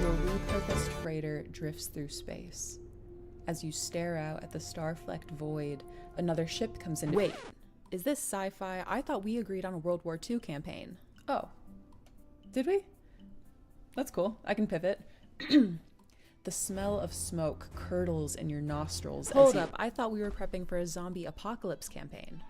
Your repurposed freighter drifts through space. As you stare out at the star-flecked void, another ship comes in. Wait, is this sci-fi? I thought we agreed on a World War II campaign. Oh. Did we? That's cool. I can pivot. The smell of smoke curdles in your nostrils. Hold up, I thought we were prepping for a zombie apocalypse campaign.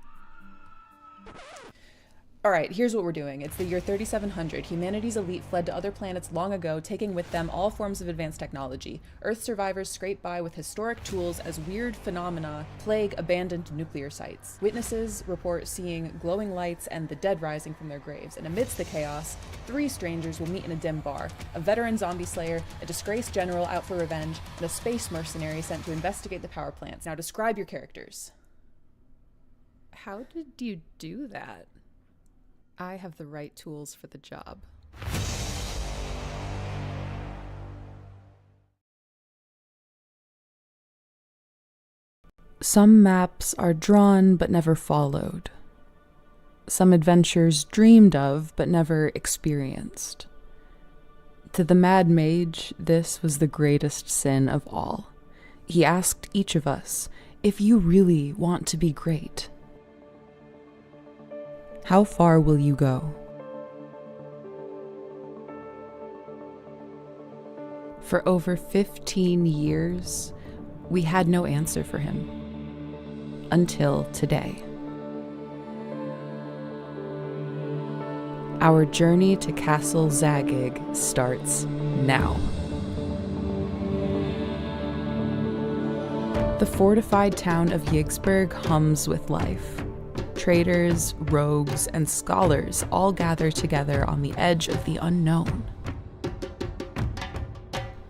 Alright, here's what we're doing. It's the year 3700. Humanity's elite fled to other planets long ago, taking with them all forms of advanced technology. Earth survivors scrape by with historic tools as weird phenomena plague abandoned nuclear sites. Witnesses report seeing glowing lights and the dead rising from their graves. And amidst the chaos, 3 strangers will meet in a dim bar. A veteran zombie slayer, a disgraced general out for revenge, and a space mercenary sent to investigate the power plants. Now describe your characters. How did you do that? I have the right tools for the job. Some maps are drawn but never followed. Some adventures dreamed of but never experienced. To the Mad Mage, this was the greatest sin of all. He asked each of us, if you really want to be great, how far will you go? For over 15 years, we had no answer for him. Until today. Our journey to Castle Zagyg starts now. The fortified town of Yggsburgh hums with life. Traders, rogues, and scholars all gather together on the edge of the unknown.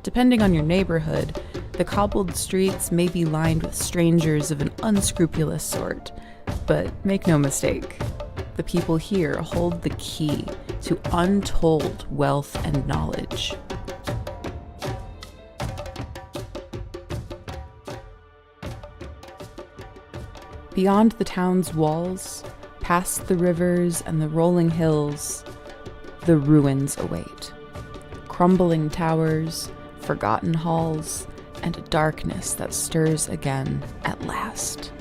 Depending on your neighborhood, the cobbled streets may be lined with strangers of an unscrupulous sort, but make no mistake, the people here hold the key to untold wealth and knowledge. Beyond the town's walls, past the rivers and the rolling hills, the ruins await. Crumbling towers, forgotten halls, and a darkness that stirs again at last.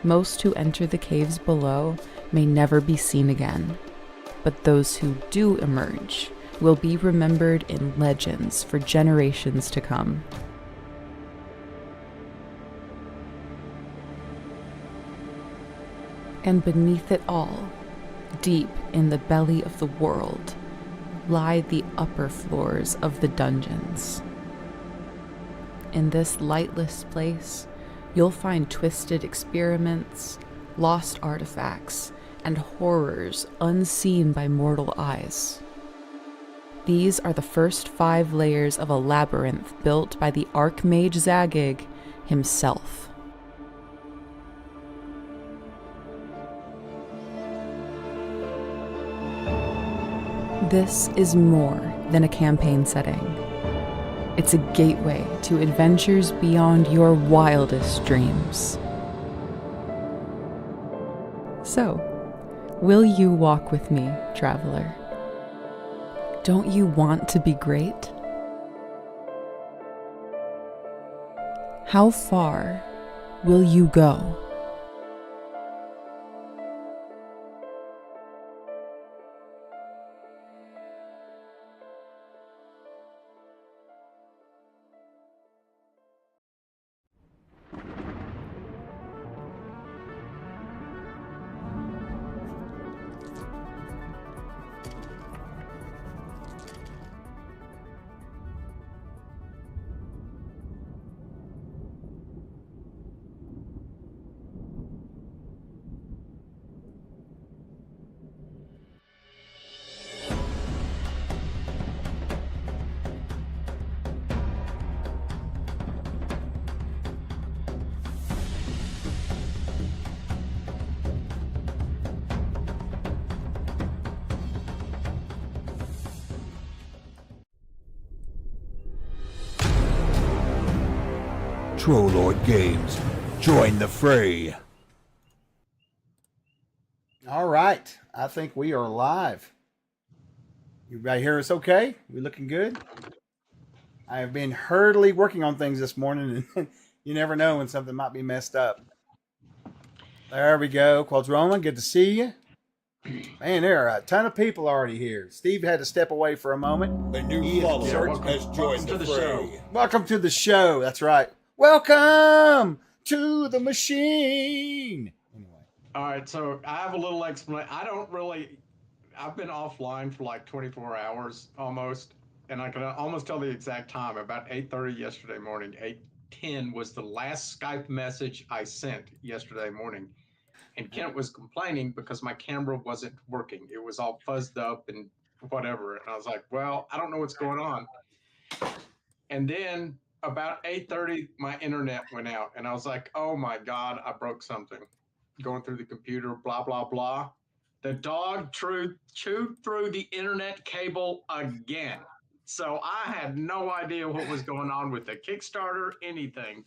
Most who enter the caves below may never be seen again, but those who do emerge will be remembered in legends for generations to come. And beneath it all, deep in the belly of the world, lie the upper floors of the dungeons. In this lightless place, you'll find twisted experiments, lost artifacts, and horrors unseen by mortal eyes. These are the first 5 layers of a labyrinth built by the Archmage Zagyg himself. This is more than a campaign setting. It's a gateway to adventures beyond your wildest dreams. So, will you walk with me, traveler? Don't you want to be great? How far will you go? Trollord Games, join the fray. All right, I think we are live. You right here? It's okay. We looking good. I have been hurriedly working on things this morning, and you never know when something might be messed up. There we go. Quadroma, good to see you. Man, there are a ton of people already here. Steve had to step away for a moment. A new follower has joined the fray. Welcome to the show. That's right. Welcome to the machine. Anyway. All right, so I have a little explanation. I've been offline for like 24 hours almost, and I can almost tell the exact time. About 8:30 yesterday morning. 8:10 was the last Skype message I sent yesterday morning. And Kent was complaining because my camera wasn't working. It was all fuzzed up and whatever. And I was like, well, I don't know what's going on. And then about 8:30, my internet went out. And I was like, oh my God, I broke something. Going through the computer, blah, blah, blah. The dog chewed through the internet cable again. So I had no idea what was going on with the Kickstarter, anything.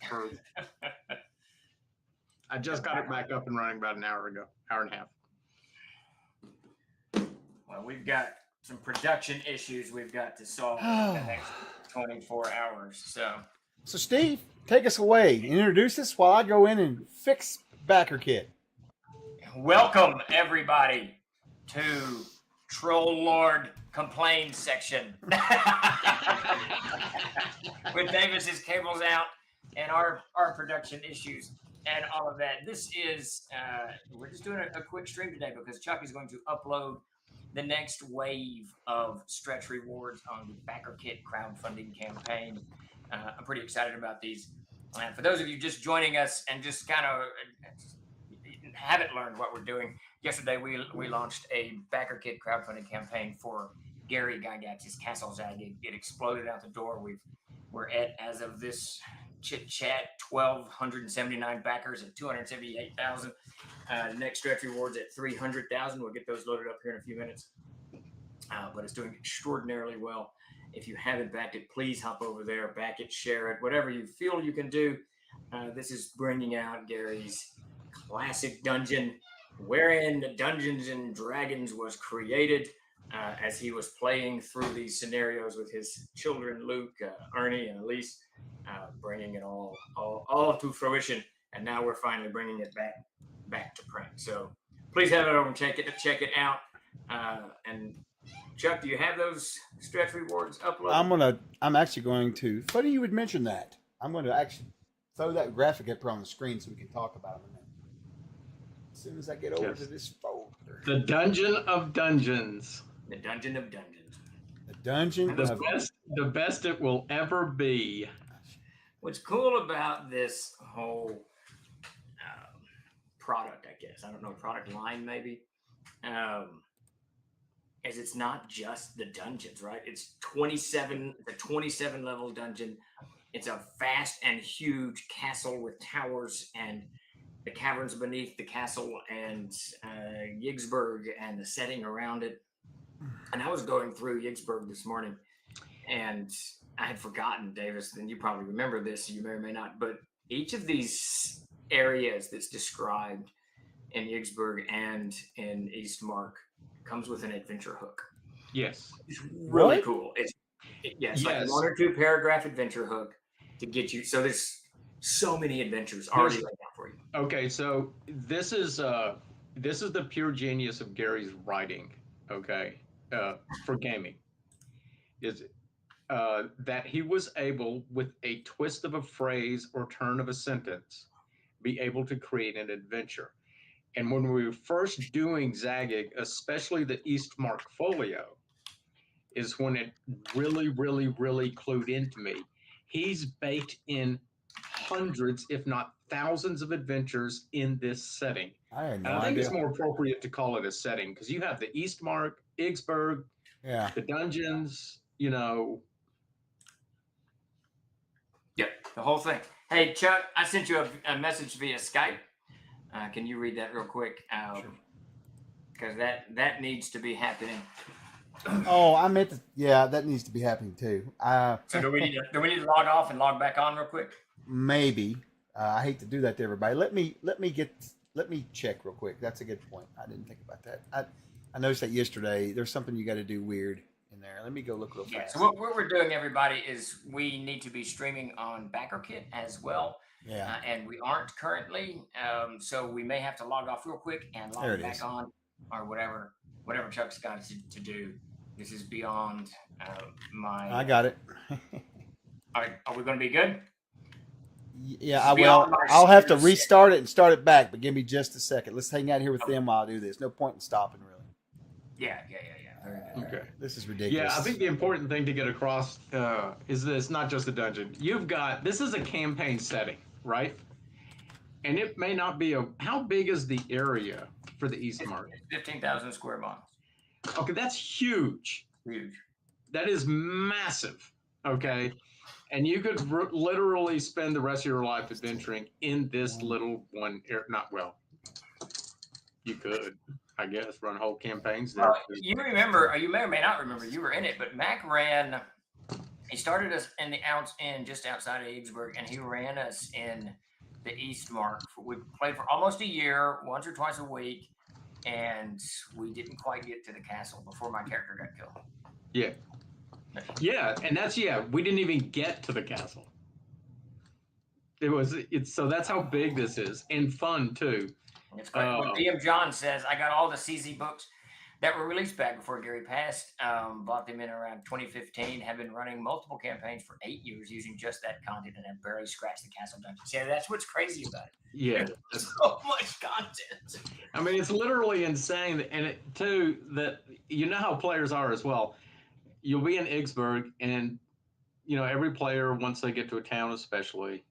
I just got it back up and running about an hour ago, hour and a half. Well, we've got some production issues we've got to solve in the next 24 hours. So Steve, take us away. Introduce us while I go in and fix Backerkit. Welcome, everybody, to Troll Lord Complain section. With Davis's cables out and our production issues. And all of that. This is, we're just doing a quick stream today because Chuck is going to upload the next wave of stretch rewards on the Backerkit crowdfunding campaign. I'm pretty excited about these. For those of you just joining us and just kind of haven't learned what we're doing, yesterday we launched a Backerkit crowdfunding campaign for Gary Gygax's Castle Zagyg. It exploded out the door. We're at, as of this chit chat, 1,279 backers at 278,000. The next stretch rewards at 300,000. We'll get those loaded up here in a few minutes. But it's doing extraordinarily well. If you haven't backed it, please hop over there, back it, share it, whatever you feel you can do. This is bringing out Gary's classic dungeon, wherein Dungeons and Dragons was created. As he was playing through these scenarios with his children, Luke, Ernie, and Elise, bringing it all to fruition. And now we're finally bringing it back to print. So please head over and check it out. And Chuck, do you have those stretch rewards uploaded? I'm actually going to. Funny you would mention that. I'm going to actually throw that graphic up on the screen so we can talk about them. As soon as I get over to this folder. The Dungeon of Dungeons. The Dungeon of Dungeons. The Dungeon of The best it will ever be. What's cool about this whole product, I guess, I don't know, product line maybe, is it's not just the dungeons, right? It's the 27 level dungeon. It's a vast and huge castle with towers and the caverns beneath the castle and Yggsburgh and the setting around it. And I was going through Yggsburgh this morning, and I had forgotten, Davis, and you probably remember this, you may or may not, but each of these areas that's described in Yggsburgh and in Eastmark comes with an adventure hook. Yes. It's really cool. It's like 1 or 2 paragraph adventure hook to get you. So there's so many adventures already laid out for you. Okay, so this is the pure genius of Gary's writing. Okay, for gaming, is that he was able, with a twist of a phrase or turn of a sentence, be able to create an adventure. And when we were first doing Zagyg, especially the Eastmark folio, is when it really, really, really clued into me. He's baked in hundreds, if not thousands, of adventures in this setting. I think it's more appropriate to call it a setting because you have the Eastmark, Yggsburgh, the dungeons, Yep, the whole thing. Hey, Chuck, I sent you a message via Skype. Can you read that real quick? Sure. Because that needs to be happening. Oh, I meant to. Yeah, that needs to be happening too. So do we need to log off and log back on real quick? Maybe. I hate to do that to everybody. Let me check real quick. That's a good point. I didn't think about that. I noticed that yesterday. There's something you got to do weird in there. Let me go look real Yeah. fast. So what we're doing, everybody, is we need to be streaming on Backerkit as well. Yeah. And we aren't currently, so we may have to log off real quick and There log it back is. on, or whatever Chuck's got to do. This is beyond my. I got it. Are we going to be good? Yeah, It's beyond my I'll have to skills. restart it and start it back, but give me just a second. Let's hang out here with them while I do this. No point in stopping, really. Yeah. Very good. Okay. This is ridiculous. Yeah, I think the important thing to get across is that it's not just a dungeon. This is a campaign setting, right? And it may not be how big is the area for the East Mark? 15,000 square miles. Okay, that's huge. Huge. That is massive. Okay. And you could literally spend the rest of your life adventuring in this little one area. You could, I guess, run whole campaigns there. You remember, or you may or may not remember, you were in it, but Mac he started us in the just outside of Yggsburgh, and he ran us in the East Mark. We played for almost a year, once or twice a week, and we didn't quite get to the castle before my character got killed. Yeah. Yeah, and we didn't even get to the castle. So that's how big this is, and fun too. It's great. When DM John says, I got all the CZ books that were released back before Gary passed, bought them in around 2015, have been running multiple campaigns for 8 years using just that content, and have barely scratched the castle dungeon. Yeah, that's what's crazy about it. Yeah. There's so much content. I mean, it's literally insane. And that you know how players are as well. You'll be in Yggsburgh, and, every player, once they get to a town especially,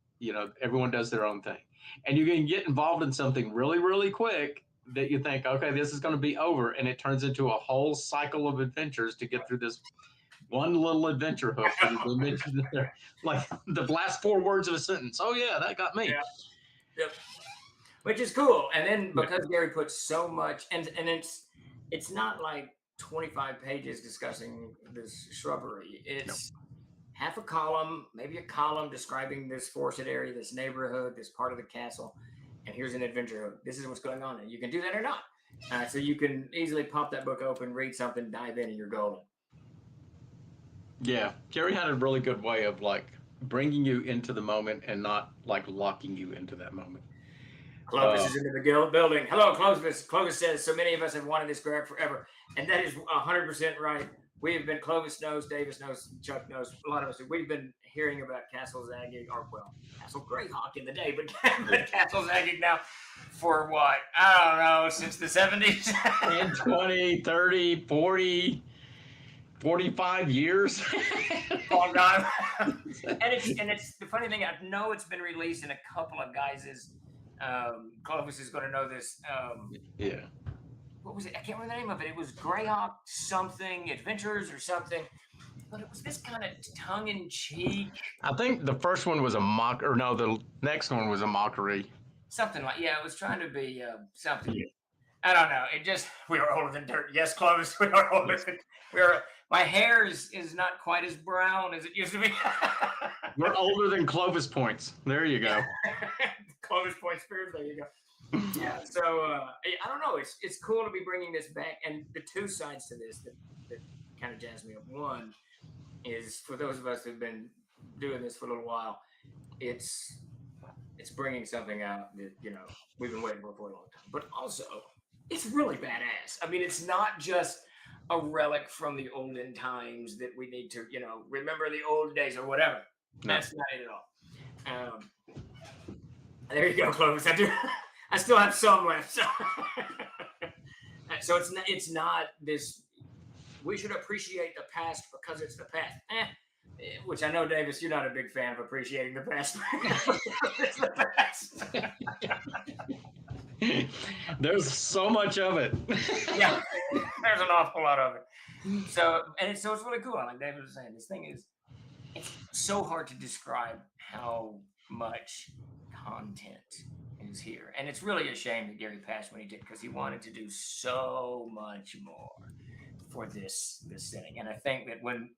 everyone does their own thing. And you can get involved in something really, really quick that you think, okay, this is going to be over. And it turns into a whole cycle of adventures to get through this one little adventure hook that has been mentioned there. Like the last 4 words of a sentence. Oh, yeah, that got me. Yeah. Yep. Which is cool. And then because Gary puts so much, and it's not like 25 pages discussing this shrubbery. It's half a column, maybe a column describing this forested area, this neighborhood, this part of the castle. And here's an adventure hook. This is what's going on. And you can do that or not. So you can easily pop that book open, read something, dive in, and you're golden. Yeah. Gary had a really good way of bringing you into the moment and not locking you into that moment. Clovis is into the guild building. Hello, Clovis. Clovis says, so many of us have wanted this grab forever. And that is 100% right. We have been, Clovis knows, Davis knows, Chuck knows, a lot of us, we've been hearing about Castle Zagyg, Castle Greyhawk in the day, but Castle Zagyg now for what? I don't know, since the 70s? 10, 20, 30, 40, 45 years. Long time. and it's the funny thing, I know it's been released in a couple of guises. Clovis is going to know this. Yeah. What was it? I can't remember the name of it. It was Greyhawk something, Adventures or something. But it was this kind of tongue-in-cheek. I think the first one was the next one was a mockery. Something like, it was trying to be something. I don't know. We are older than dirt. Yes, Clovis, we are older than my hair is not quite as brown as it used to be. We're older than Clovis points. There you go. Clovis point spirit. There you go. Yeah. So I don't know. It's cool to be bringing this back, and the two sides to this that kind of jazz me up. One is for those of us who've been doing this for a little while, it's bringing something out that we've been waiting for a long time. But also, it's really badass. I mean, it's not just a relic from the olden times that we need to remember the old days or whatever. No. That's not it at all. There you go, Clovis. I still have some left. So it's not this. We should appreciate the past because it's the past. Which I know, Davis, you're not a big fan of appreciating the past. It's the past. There's so much of it. Yeah, there's an awful lot of it. So it's really cool. Like David was saying, this thing it's so hard to describe how much content is here. And it's really a shame that Gary passed when he did, because he wanted to do so much more for this setting. And I think that when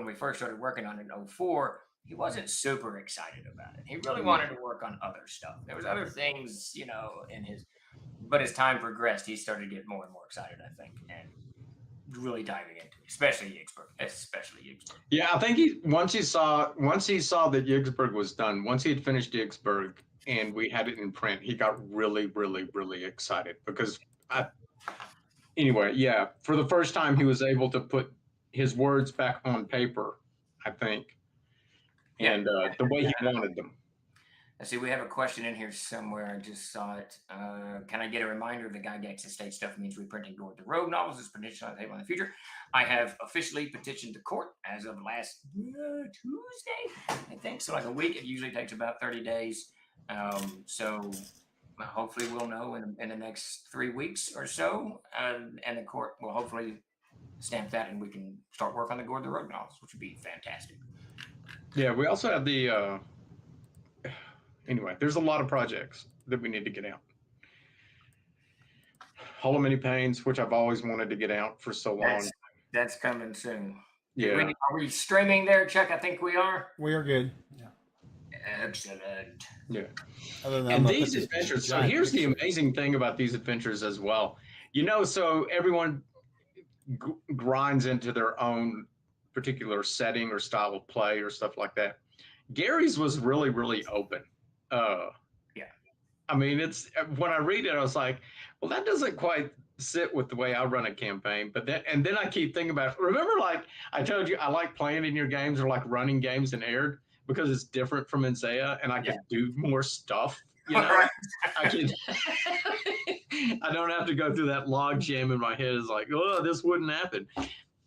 we first started working on it in 2004, he wasn't super excited about it. He really wanted to work on other stuff. There was other things, but as time progressed, he started to get more and more excited, I think. And really diving into, especially Yggsburgh. Yeah, I think once he saw that Yggsburgh was done, once he had finished Yggsburgh and we had it in print, he got really, really, really excited because for the first time he was able to put his words back on paper, I think, and the way he wanted them. I see we have a question in here somewhere. I just saw it. Can I get a reminder of the Gygax estate stuff means reprinting Lord of the Rogue novels as petition on the table in the future? I have officially petitioned the court as of last Tuesday, I think. So like a week. It usually takes about 30 days. So hopefully we'll know in the next 3 weeks or so. And the court will hopefully stamp that and we can start work on the Lord of the Rogue novels, which would be fantastic. Yeah, we also have the... Anyway, there's a lot of projects that we need to get out. Hollow Many Pains, which I've always wanted to get out for so long. That's coming soon. Yeah. Are we streaming there, Chuck? I think we are. We are good. Yeah. Excellent. Yeah. Other than And these adventures. So here's the amazing thing about these adventures as well. So everyone grinds into their own particular setting or style of play or stuff like that. Gary's was really, really open. Yeah. I mean, it's when I read it, I was like, well, that doesn't quite sit with the way I run a campaign. But then I keep thinking about, remember, like I told you, I like playing in your games or like running games in Aired because it's different from Enzea and I can do more stuff. I can. I don't have to go through that log jam in my head. It's like, oh, this wouldn't happen.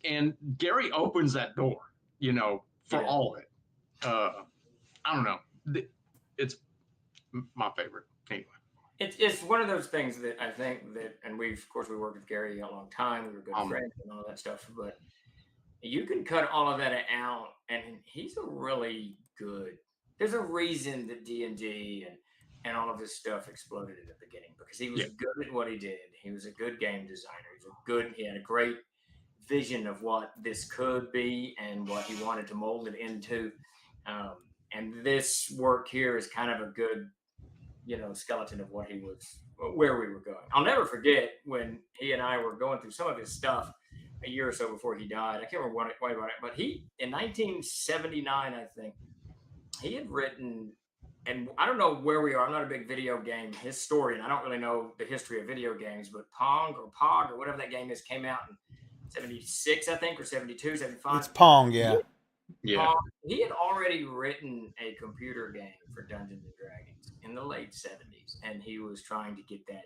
And Gary opens that door, for all of it. I don't know. It's my favorite. Anyway. It's one of those things that I think that, and we worked with Gary a long time. We were good friends and all that stuff, but you can cut all of that out and he's a really good, there's a reason that D&D and all of this stuff exploded in the beginning because he was good at what he did. He was a good game designer. He had a great vision of what this could be and what he wanted to mold it into. And this work here is kind of a good, skeleton of where we were going. I'll never forget when he and I were going through some of his stuff a year or so before he died. I can't remember what about it, but he, in 1979, I think, he had written, and I don't know where we are. I'm not a big video game historian. I don't really know the history of video games, but Pong or Pog or whatever that game is came out in 76, I think, or 72, 75. It's Pong, yeah. Yeah. He had already written a computer game for Dungeons and Dragons in the late 70s, and he was trying to get that,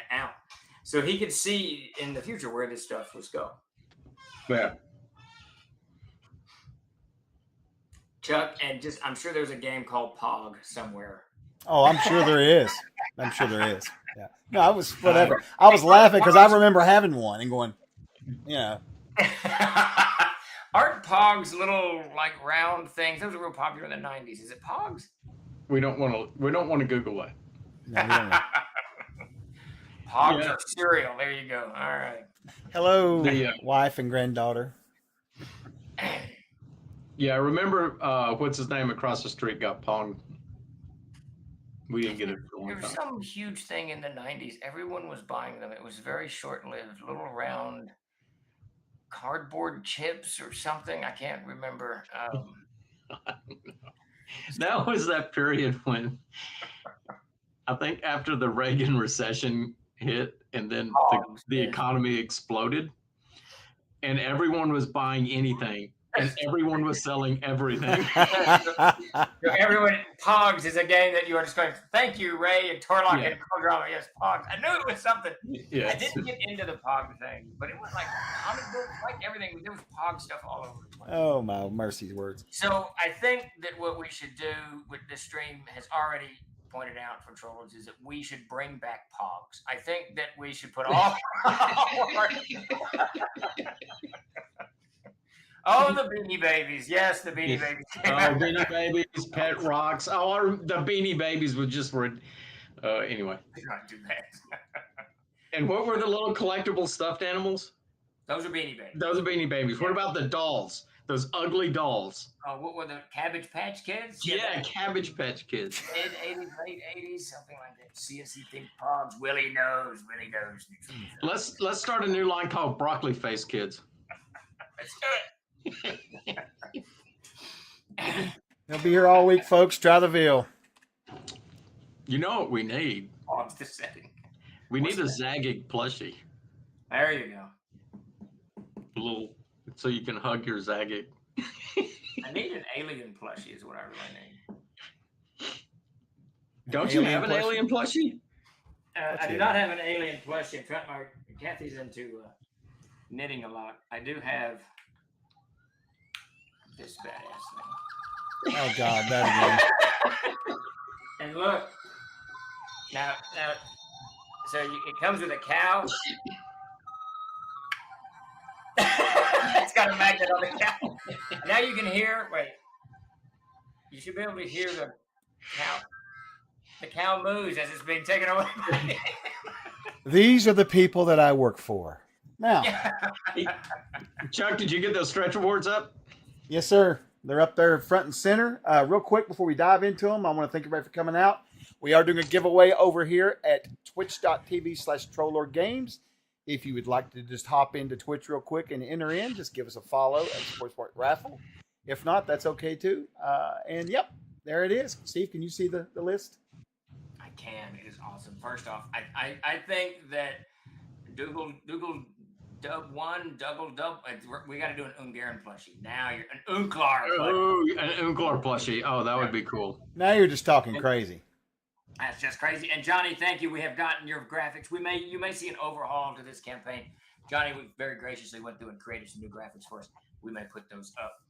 out. So he could see in the future where this stuff was going. Yeah. Chuck, and I'm sure there's a game called Pog somewhere. Oh, I'm sure there is. Yeah. No, I was whatever. I was laughing because I remember having one and going, Aren't Pogs little like round things? Those were real popular in the 90s. Is it Pogs? We don't want to Google that. No, we don't know. Pogs are cereal. There you go. All right. Hello, wife and granddaughter. Yeah, I remember what's his name across the street got Pong. We didn't get it for a long There was time. some huge thing in the 90s. Everyone was buying them. It was very short-lived, little round cardboard chips or something. I can't remember. That was that period when I think after the Reagan recession hit and then the economy exploded and everyone was buying anything and everyone was selling everything. Everyone, Pogs is a game that you are just going, thank you, Ray and Torlock and Drama. Yes, Pogs. I knew it was something. Yes. I didn't get into the Pog thing, but it was like comic books, like everything. There was Pog stuff all over the place. Oh, my mercy's words. So I think that what we should do with this stream has already pointed out for trolls is that we should bring back Pogs. I think that we should put all Oh, the Beanie Babies. Yes, the Beanie Babies. Beanie Babies, Pet Rocks. Oh, the Beanie Babies were just anyway. Not too bad. And what were the little collectible stuffed animals? Those are Beanie Babies. Those are Beanie Babies. What about the dolls? Those ugly dolls. Oh, what were the Cabbage Patch Kids? Yeah, Cabbage Patch Kids. Mid 80s, late 80s, something like that. CNC Think Pogs. Willie knows the truth. Let's start a new line called Broccoli Face Kids. Let's do it. They'll be here all week, folks. Try the veal. You know what we need? Pogs the setting. We need a Zagyg plushie. There you go. A little, so you can hug your Zagyg. I need an alien plushie is what I really need. Don't you have an alien plushie? I do not have an alien plushie. Kathy's into knitting a lot. I do have this badass thing. Oh God, that again. And look, now, so it comes with a cow. It's got a magnet on the cow. Now you can hear. Wait, you should be able to hear the cow. The cow moves as it's being taken away. These are the people that I work for. Now, Chuck, did you get those stretch awards up? yes, sir. They're up there front and center. Real quick, before we dive into them, I want to thank everybody for coming out. We are doing a giveaway over here at twitch.tv/TrollLordGames. If you would like to just hop into Twitch real quick and enter in, just give us a follow at Sportsport Raffle. If not, that's okay too. And yep, there it is. Steve, can you see the list? I can. It is awesome. First off, I think that Dougal Dub 1, Double Dub. We got to do an Ungaren plushie. Now you're an Unklar plushie. Oh, an Unklar plushie. Oh, that would be cool. Now you're just talking crazy. That's just crazy. And Johnny, thank you. We have gotten your graphics. You may see an overhaul to this campaign. Johnny, we very graciously went through and created some new graphics for us. We may put those up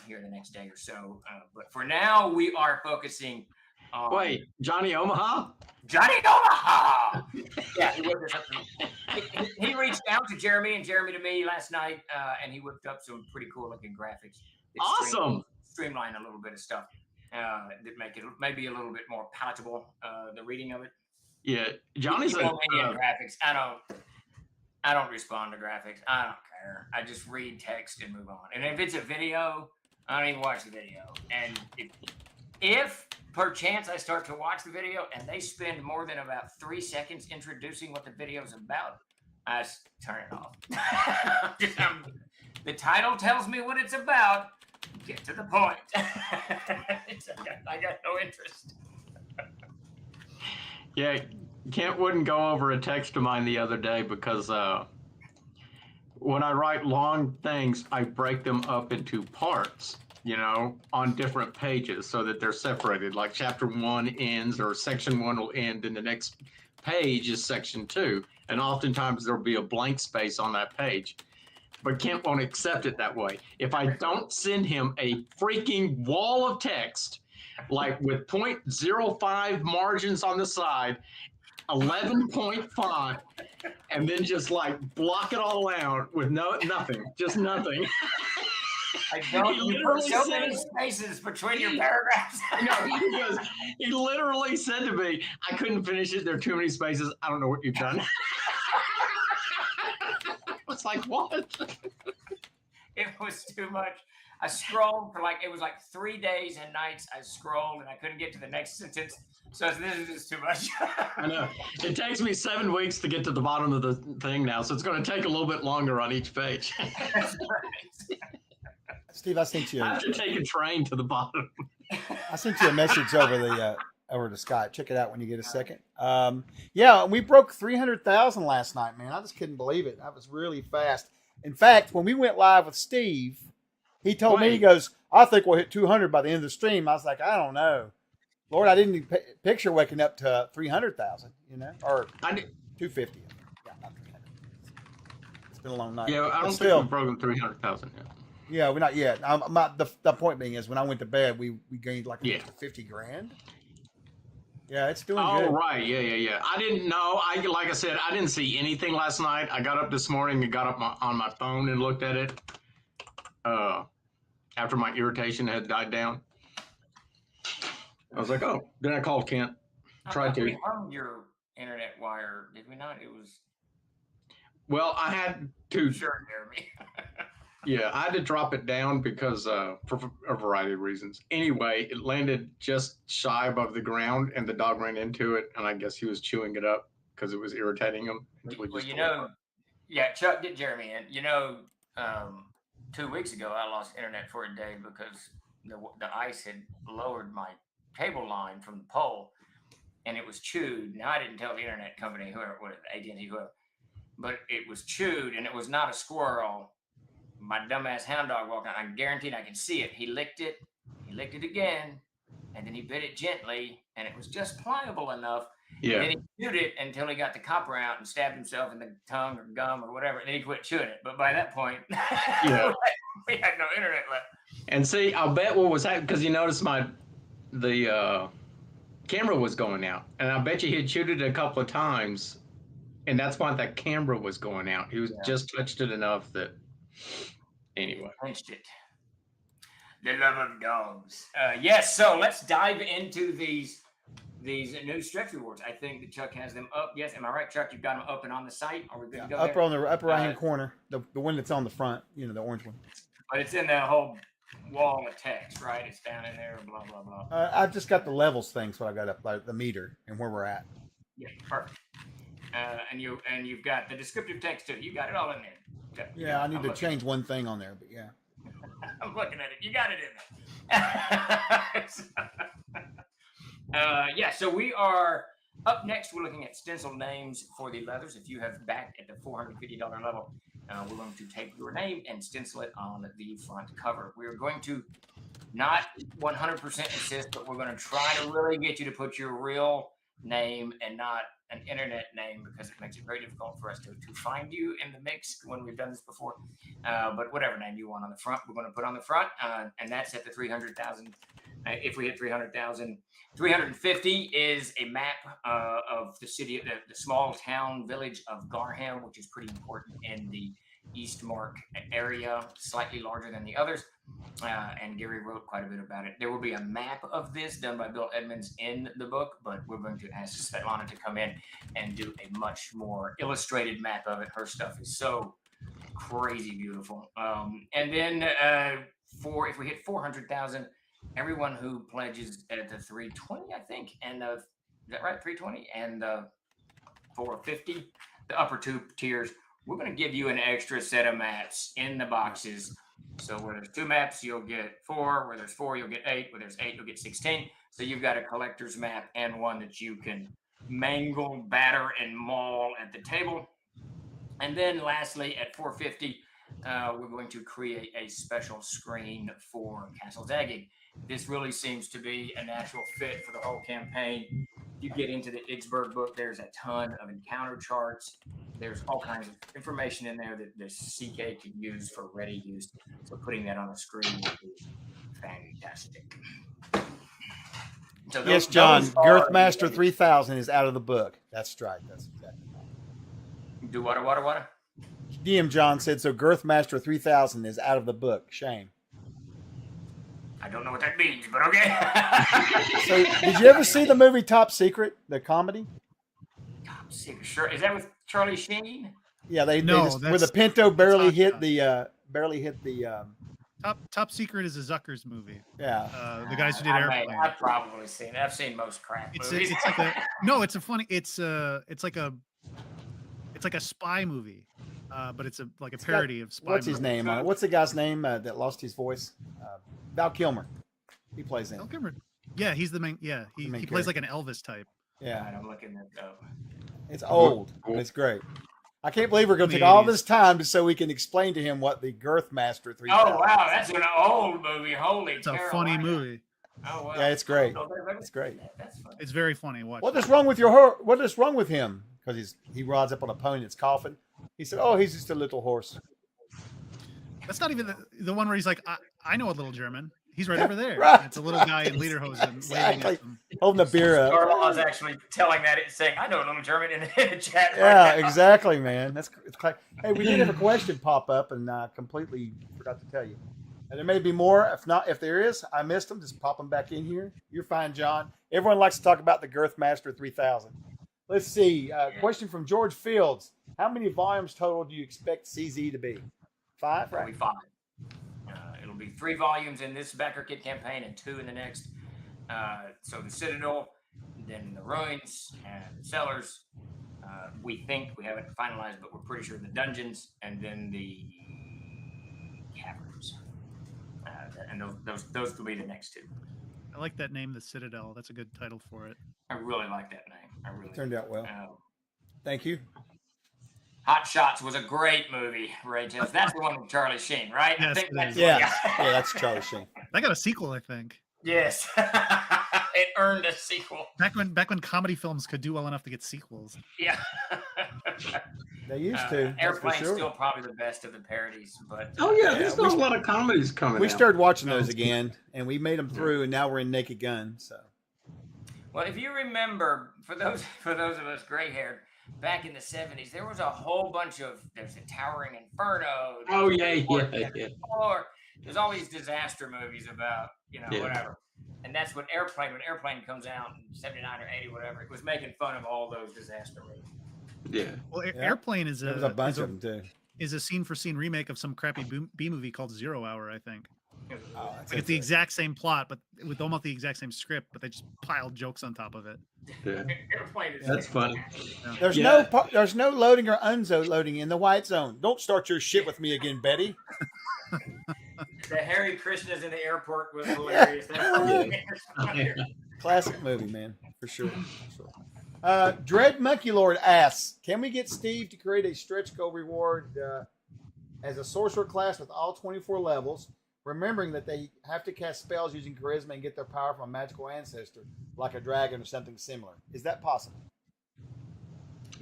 here the next day or so. But for now, we are focusing on. Wait, Johnny Omaha? Johnny Omaha! Yeah, he whipped us up. He reached out to Jeremy and Jeremy to me last night, and he whipped up some pretty cool looking graphics. Awesome. Streamline a little bit of stuff. That make it maybe a little bit more palatable, the reading of it. Yeah, Johnny's graphics. I don't respond to graphics. I don't care. I just read text and move on. And if it's a video, I don't even watch the video. And if perchance I start to watch the video and they spend more than about 3 seconds introducing what the video is about, I just turn it off. The title tells me what it's about. Get to the point. I got no interest. Yeah, Kent wouldn't go over a text of mine the other day because when I write long things, I break them up into parts, on different pages so that they're separated. Like chapter 1 ends or section 1 will end and the next page is section 2. And oftentimes there'll be a blank space on that page. But Kent won't accept it that way. If I don't send him a freaking wall of text, like with 0.05 margins on the side, 11 point font, and then just like block it all out with nothing, just nothing. I don't. You put so many spaces between your paragraphs. No, he literally said to me, "I couldn't finish it. There are too many spaces. I don't know what you've done." It's like, what? It was too much. I scrolled for it was like 3 days and nights. I scrolled and I couldn't get to the next sentence. So this is just too much. I know. It takes me 7 weeks to get to the bottom of the thing now. So it's going to take a little bit longer on each page. That's right. Steve, I sent you. I have to take a train to the bottom. I sent you a message over the Skype. Check it out when you get a second. Yeah, we broke 300,000 last night, man. I just couldn't believe it. That was really fast. In fact, when we went live with Steve, he told me, he goes, "I think we'll hit 200 by the end of the stream." I was like, I don't know. Lord, I didn't even picture waking up to 300,000, or 250. Yeah, not 300. It's been a long night. Yeah, I don't think we've broken 300,000 yet. Yeah, we're not yet. The point being is when I went to bed, we gained like $50 grand. Yeah, it's doing good. Oh, right. Yeah. I didn't know. Like I said, I didn't see anything last night. I got up this morning and got up on my phone and looked at it after my irritation had died down. I was like, oh. Then I called Kent. Tried to. We hung your internet wire, did we not? It was. Well, I had to. Sure, Jeremy. Yeah, I had to drop it down because for a variety of reasons. Anyway, it landed just shy above the ground, and the dog ran into it, and I guess he was chewing it up because it was irritating him. So we Well, just you tore it know, apart. yeah, Chuck, get Jeremy in. You know, 2 weeks ago, I lost internet for a day because the ice had lowered my cable line from the pole, and it was chewed. Now, I didn't tell the internet company, whoever, what, AT&T, whoever, but it was chewed, and it was not a squirrel. My dumbass hound dog walked out. I'm guaranteed I can see it. He licked it again, and then he bit it gently, and it was just pliable enough. Yeah. And then he chewed it until he got the copper out and stabbed himself in the tongue or gum or whatever. And then he quit chewing it. But by that point, Yeah. we had no internet left. And see, I'll bet what was happening, because you noticed the camera was going out, and I bet you he had chewed it a couple of times, and that's why that camera was going out. He was just touched it enough that. Anyway, pinched it. The love of dogs. Yes. So let's dive into these new stretch rewards. I think that Chuck has them up. Yes. Am I right, Chuck? You've got them up and on the site. Are we good to go? Up there? on the upper right hand corner, the one that's on the front. You know, the orange one. But it's in the whole wall of text, right? It's down in there. Blah blah blah. I've just got the levels thing, so I got up like the meter and where we're at. Yeah. Perfect. And you've got the descriptive text too. You got it all in there. Okay. Yeah, I need to change one thing on there, but yeah. I'm looking at it. You got it in there. Yeah, so we are up next. We're looking at stencil names for the leathers. If you have backed at the $450 level, we're going to take your name and stencil it on the front cover. We're going to not 100% insist, but we're going to try to really get you to put your real name and not an internet name, because it makes it very difficult for us to find you in the mix when we've done this before. But whatever name you want on the front, we're going to put on the front, and that's at the 300,000. If we hit 300,000, 350 is a map of the city, the small town village of Garham, which is pretty important in the Eastmark area, slightly larger than the others. And Gary wrote quite a bit about it. There will be a map of this done by Bill Edmonds in the book, but we're going to ask Svetlana to come in and do a much more illustrated map of it. Her stuff is so crazy beautiful. And then if we hit 400,000, everyone who pledges at the 320, I think, and is that right? 320 and the 450, the upper two tiers, we're going to give you an extra set of maps in the boxes. So where there's 2 maps, you'll get 4. Where there's 4, you'll get 8. Where there's 8, you'll get 16. So you've got a collector's map and one that you can mangle, batter, and maul at the table. And then lastly, at 450, we're going to create a special screen for Castle Zagyg. This really seems to be a natural fit for the whole campaign. You get into the Yggsburgh book, there's a ton of encounter charts. There's all kinds of information in there that the CK could use for ready use. So putting that on the screen would be fantastic. So Yes, John, Girthmaster 3000 is out of the book. That's right. That's exactly right. Do what? DM John said, so Girthmaster 3000 is out of the book. Shame. I don't know what that means, but okay. So, did you ever see the movie Top Secret, the comedy? Top Secret, sure. Is that with Charlie Sheen? Yeah, they No, just, that's- where the Pinto barely that's hit not- the Top Secret is a Zuckers movie. yeah. The guys who did Airplane. I've probably seen it. I've seen most crap movies. It's like a no. It's a funny. It's like a spy movie, but it's like a parody of spy. What's his movies. name on it? What's the guy's name that lost his voice? Val Kilmer. He plays in. Val Kilmer. Yeah, he's the main. Yeah, he main plays like an Elvis type. Yeah, I'm looking at up. it's old, but it's great. I can't believe we're going to take all this time just so we can explain to him what the Girthmaster 3000. Oh wow, that's an old movie. Holy It's a Carolina. funny movie. Oh wow. Yeah, it's great. Oh, It's great. That's funny. It's very funny. Watch. What is wrong with What is wrong with him? Because he rides up on a pony that's coughing. He said, "Oh, he's just a little horse." That's not even the one where he's like, I know a little German. He's right over there. Right. It's a little guy in lederhosen waving at them. Holding a beer up. Carl was actually telling that, saying, "I know a little German" in the chat. Yeah, right now. exactly, man. It's like, hey, we did have a question pop up and completely forgot to tell you. And there may be more. If there is, I missed them. Just pop them back in here. You're fine, John. Everyone likes to talk about the Girthmaster 3000. Let's see. Question from George Fields. How many volumes total do you expect CZ to be? 5, Probably right? 5. it'll be 3 volumes in this Backerkit campaign and 2 in the next. So the Citadel, then the Ruins and the Cellars. We think we haven't finalized, but we're pretty sure the dungeons, and then the caverns. And those will be the next 2. I like that name, the Citadel. That's a good title for it. I really like that name. I really Turned out well. Thank you. Hot Shots was a great movie, Ray Tales. That's the one with Charlie Sheen, right? Yes, I think it that's is. Yeah, that's Charlie Sheen. That got a sequel, I think. Yes. It earned a sequel. Back when comedy films could do well enough to get sequels. Yeah. They used to. that's for Airplane's sure. still probably the best of the parodies, but Oh yeah, there's still a lot of comedies coming. We out. started watching those again, and we made them through, and now we're in Naked Gun. So well, if you remember, for those of us gray-haired, back in the 70s, there was a whole bunch of there's a Towering Inferno. Oh yeah. There's all these disaster movies about whatever, and that's what when Airplane comes out in 79 or 80, whatever, it was making fun of all those disaster movies. Yeah. Well, Yeah. Airplane is there was a bunch of them too. is a scene-for-scene remake of some crappy B movie called 0 Hour, I think. Oh, Like it's the exact same plot, but with almost the exact same script, but they just piled jokes on top of it. Yeah. Airplane is That's funny. There's Yeah. there's no loading or unloading in the white zone. Don't start your shit with me again, Betty. The Harry Krishnas in the airport was hilarious. Classic movie, man, for sure. Dread Monkey Lord asks, can we get Steve to create a stretch goal reward as a sorcerer class with all 24 levels, remembering that they have to cast spells using charisma and get their power from a magical ancestor, like a dragon or something similar? Is that possible?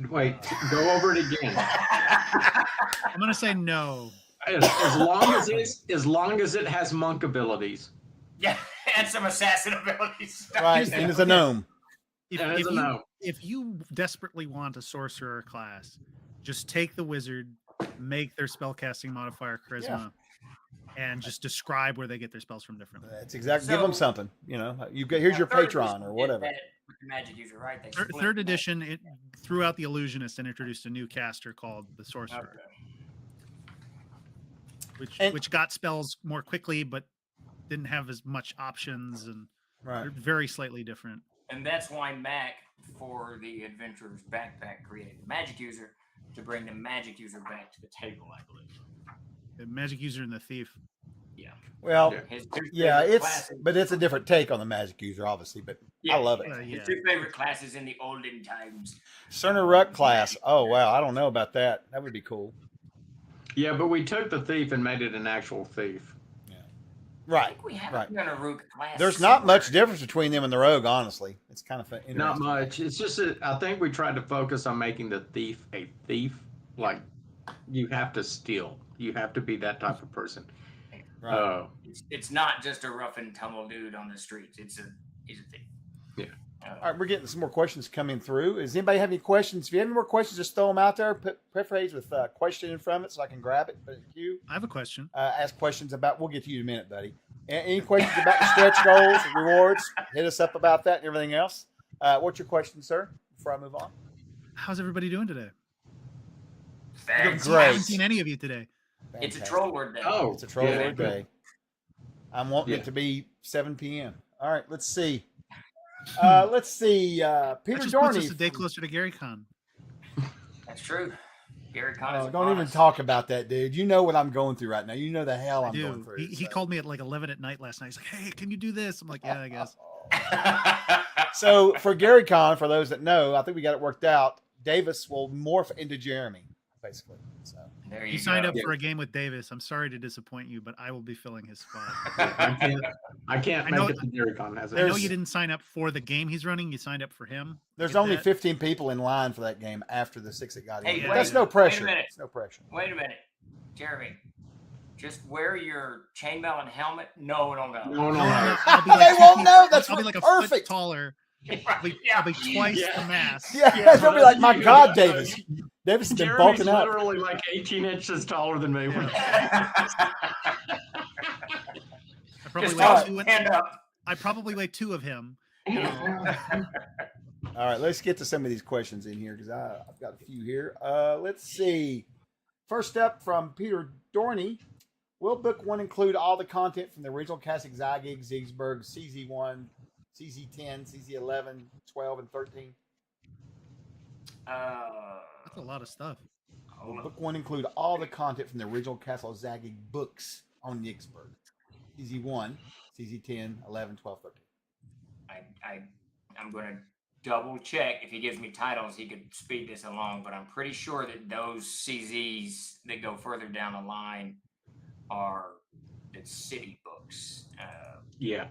Wait, go over it again. I'm gonna say no. As long as it has monk abilities. Yeah, and some assassin abilities. Right, and it's a gnome. If you desperately want a sorcerer class, just take the wizard, make their spellcasting modifier charisma, and just describe where they get their spells from differently. That's exactly. Give them something. Here's your patron or whatever. Magic user, right? Third edition, it threw out the illusionist and introduced a new caster called the sorcerer, which got spells more quickly, but didn't have as much options and they're very slightly different. And that's why Mac, for the Adventurer's Backpack, created the magic user to bring the magic user back to the table, I believe. The magic user and the thief. Yeah. Well, yeah, but it's a different take on the magic user, obviously. But I love it. His 2 favorite classes in the olden times. Cerner Ruck class. Oh wow, I don't know about that. That would be cool. Yeah, but we took the thief and made it an actual thief. Yeah. I Right. think we haven't done a Rook class. There's not much difference between them and the rogue, honestly. It's kind of interesting. Not much. It's just that I think we tried to focus on making the thief a thief. Like, you have to steal. You have to be that type of person. Right. It's not just a rough and tumble dude on the streets. He's a thief. Yeah. All right, we're getting some more questions coming through. Does anybody have any questions? If you have any more questions, just throw them out there. Put phrase with question in front of it so I can grab it. Put it in the queue. I have a question. Ask questions about. We'll get to you in a minute, buddy. Any questions about the stretch goals, rewards? Hit us up about that and everything else. What's your question, sir? Before I move on. How's everybody doing today? Thanks. Great. I haven't seen any of you today. It's a troll word day. Oh, It's a troll word day. I'm wanting it to be 7 p.m. All right, let's see. Peter That just puts Dorney. us a day closer to GaryCon. That's true. Gary Con is Don't even talk about that, dude. You know what I'm going through right now. You know the hell I'm going through. He called me at like 11 at night last night. He's like, "Hey, can you do this?" I'm like, "Yeah, I guess." So for GaryCon, for those that know, I think we got it worked out. Davis will morph into Jeremy, basically. So There You signed up for a game with Davis. I'm sorry to disappoint you, but I will be filling his spot. I can't I know- make it to GaryCon as I know There's- you didn't sign up for the game he's running. You signed up for him. there's Get only that? 15 people in line for that game after the 6 that got in. Hey, But wait that's a- no wait a pressure. minute. It's no pressure. Wait a minute, Jeremy. Just wear your chainmail and helmet. No one will know. No. I'll be They won't know. That's I'll be like a perfect. foot taller. I'll be twice the mass. Yeah, they'll be like, my God, Davis. Davis has been Jeremy's bulking up. literally like 18 inches taller than me. I probably Just weigh two. hand up. I probably weigh 2 of him. You know. All right, let's get to some of these questions in here because I've got a few here. Let's see. First up from Peter Dorney. Will book 1 include all the content from the original Castle Zagyg, Yggsburgh, CZ1, CZ10, CZ11, 12, and 13? That's a lot of stuff. Will book 1 include all the content from the original Castle Zagyg books on Yggsburgh? CZ1, CZ10, 11, 12, 13. I'm going to double check. If he gives me titles, he could speed this along, but I'm pretty sure that those CZs that go further down the line are the city books. Yeah.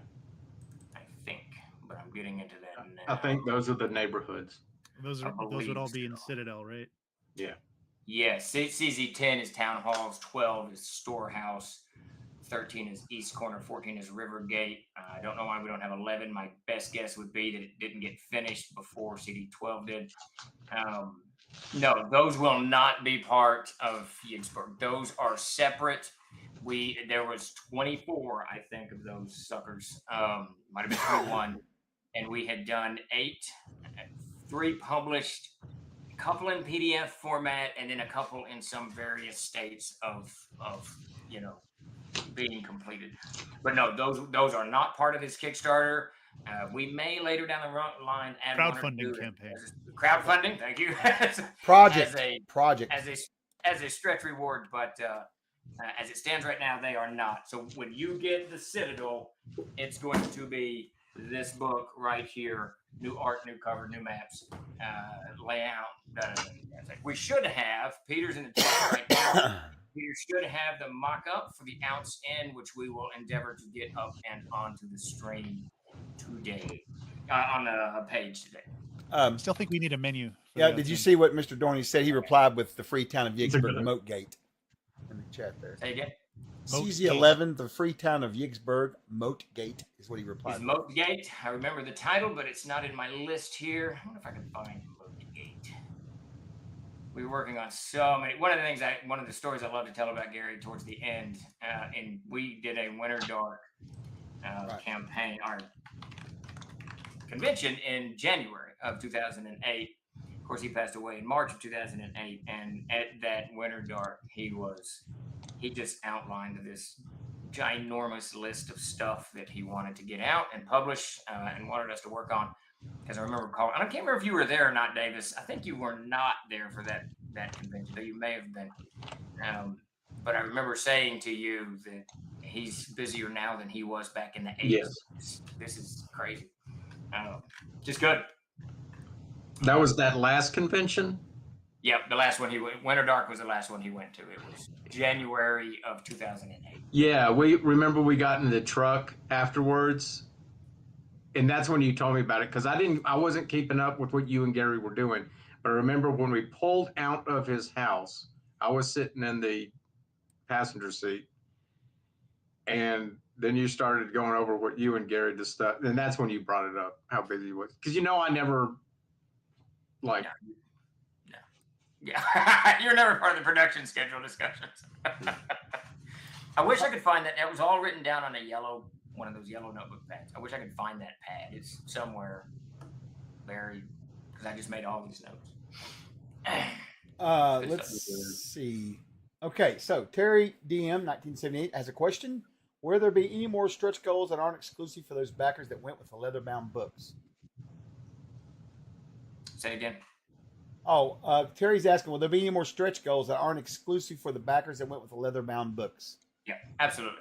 I think, but I'm getting into that now. I think those are the neighborhoods. Those would all be in Citadel, right? Yeah. Yes, CZ10 is Town Halls, 12 is Storehouse, 13 is East Corner, 14 is Rivergate. I don't know why we don't have 11. My best guess would be that it didn't get finished before CD12 did. No, those will not be part of Yggsburgh. Those are separate. There was 24, I think, of those suckers. Might have been 21, and we had done 3 published, a couple in PDF format, and then a couple in some various states of being completed. But no, those are not part of his Kickstarter. We may later down the line add Crowdfunding campaign. Crowdfunding, thank you. Project. As a stretch reward, but as it stands right now, they are not. So when you get the Citadel, it's going to be this book right here: new art, new cover, new maps, layout. We should have Peter's in the chat right now. Peter should have the mock-up for the ounce in, which we will endeavor to get up and onto the stream today, on the page today. Still think we need a menu. Yeah, did you see what Mr. Dorney said? He replied with the free town of Yggsburgh Moat Gate in the chat there. Say again? CZ11, the free town of Yggsburgh Moat Gate is what he replied. Is Moat Gate? I remember the title, but it's not in my list here. I wonder if I can find Moat Gate. We were working on so many. One of the stories I love to tell about Gary towards the end, and we did a Winter Dark campaign, our convention in January of 2008. Of course, he passed away in March of 2008, and at that Winter Dark, he just outlined this ginormous list of stuff that he wanted to get out and publish, and wanted us to work on. Because I remember calling, I can't remember if you were there or not, Davis. I think you were not there for that convention, though you may have been. But I remember saying to you that he's busier now than he was back in the 80s. Yes. This is crazy. Just good. That was that last convention? Yep, the last one he went. Winter Dark was the last one he went to. It was January of 2008. Yeah, we got in the truck afterwards. And that's when you told me about it, because I wasn't keeping up with what you and Gary were doing. But I remember when we pulled out of his house, I was sitting in the passenger seat, and then you started going over what you and Gary discussed, and that's when you brought it up, how busy he was. Because I never like. Yeah, you're never part of the production schedule discussions. I wish I could find that. It was all written down on one of those yellow notebook pads. I wish I could find that pad. It's somewhere buried because I just made all these notes. Let's see. Okay, so Terry DM 1978 has a question. Will there be any more stretch goals that aren't exclusive for those backers that went with the leather-bound books? Say again. Terry's asking, will there be any more stretch goals that aren't exclusive for the backers that went with the leather-bound books? Yeah, absolutely.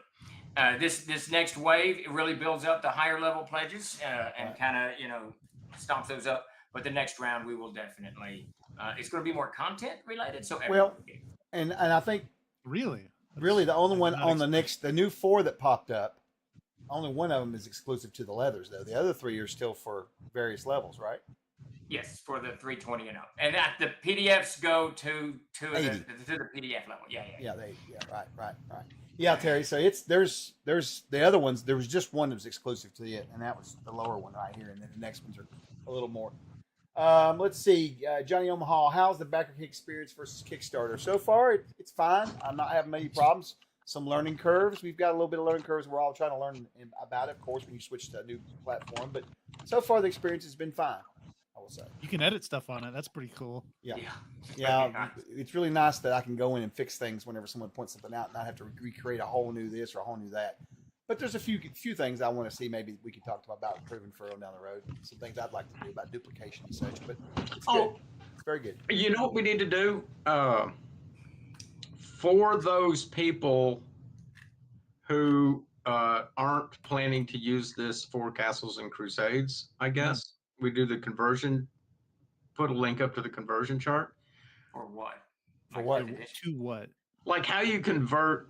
This next wave, it really builds up the higher level pledges and kind of, stomps those up. But the next round, we will definitely, it's going to be more content related. So and I think really the only one on the new 4 that popped up, only one of them is exclusive to the leathers, though. The other 3 are still for various levels, right? Yes, for the 320 and up, and the PDFs go to the PDF level. Right. Yeah, Terry. So there's the other ones. There was just one that was exclusive to it, and that was the lower one right here, and then the next ones are a little more. Let's see, Johnny Omaha. How's the Backerkit experience versus Kickstarter so far? It's fine. I'm not having many problems. Some learning curves. We've got a little bit of learning curves. We're all trying to learn about it, of course, when you switch to a new platform. But so far, the experience has been fine. I will say. You can edit stuff on it. That's pretty cool. Yeah. Yeah. Yeah, it's really nice that I can go in and fix things whenever someone points something out, and not have to recreate a whole new this or a whole new that. But there's a few things I want to see. Maybe we could talk about improving further down the road. Some things I'd like to do about duplication and such. But it's good. It's very good. You know what we need to do for those people who aren't planning to use this for Castles and Crusades. I guess we do the conversion. Put a link up to the conversion chart. Or what? For what? To what? Like how you convert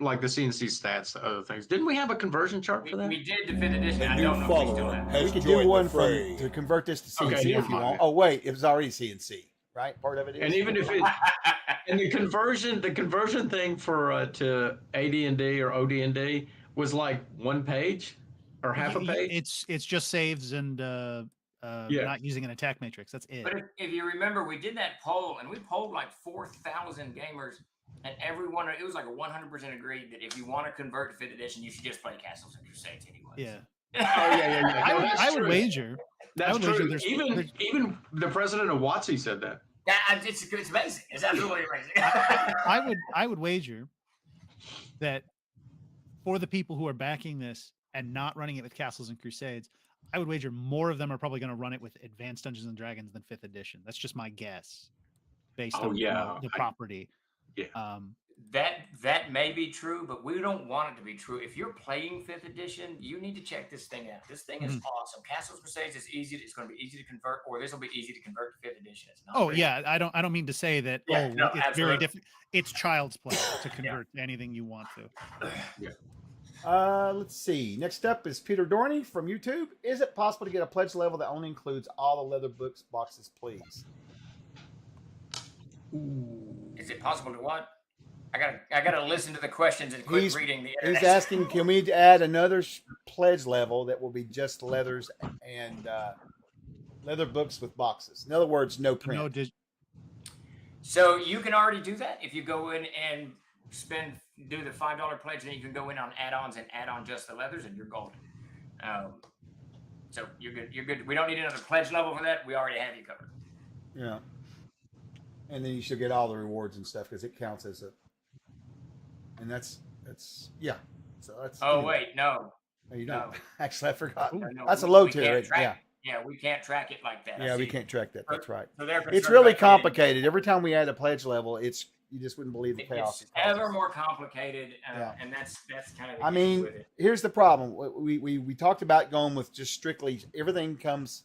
like the CNC stats to other things. Didn't we have a conversion chart for that? We did the 5th edition. A I new don't know if we still follower have it. has We could do joined one the fray. to convert this to CNC Okay, if you never want. mind. Oh wait, it was already CNC, right? Part of it is. And even if it and the conversion thing for to AD&D or OD&D was like 1 page or half a page. It's just saves and not using an attack matrix. That's it. But if you remember, we did that poll, and we polled like 4,000 gamers, and everyone, it was like a 100% agreed that if you want to convert to 5th edition, you should just play Castles and Crusades anyway. Yeah. Oh yeah. No, that's I would true. wager. That's I would wager true. Even the president of WotC said that. It's amazing. It's absolutely amazing. I would wager that for the people who are backing this and not running it with Castles and Crusades, I would wager more of them are probably going to run it with Advanced Dungeons and Dragons than 5th edition. That's just my guess, based on the property. Yeah. That may be true, but we don't want it to be true. If you're playing 5th edition, you need to check this thing out. This thing is awesome. Castles Crusades is easy. It's going to be easy to convert, or this will be easy to convert to 5th edition. It's not. Oh yeah, I don't mean to say that. Yeah, no, it's absolutely. very different. It's child's play to convert to anything you want to. Yeah. Let's see. Next up is Peter Dorney from YouTube. Is it possible to get a pledge level that only includes all the leather books boxes, please? Is it possible to what? I gotta listen to the questions and quit reading the internet. He's asking, can we add another pledge level that will be just leathers and leather books with boxes? In other words, no print. So you can already do that if you go in and do the $5 pledge, and then you can go in on add-ons and add on just the leathers, and you're golden. So you're good. You're good. We don't need another pledge level for that. We already have you covered. Yeah. And then you should get all the rewards and stuff because it counts as a. And that's yeah. So that's. Oh wait, no. No, you don't. Actually, I forgot. No, That's a low we tier. can't track Yeah. it. Yeah, we can't track it like that. Yeah, we can't track that. That's right. So they're It's concerned really about complicated. Every time we add a pledge level, it's you just wouldn't believe the chaos. It's ever more complicated, and that's kind of. The issue with it. Here's the problem. We talked about going with just strictly everything comes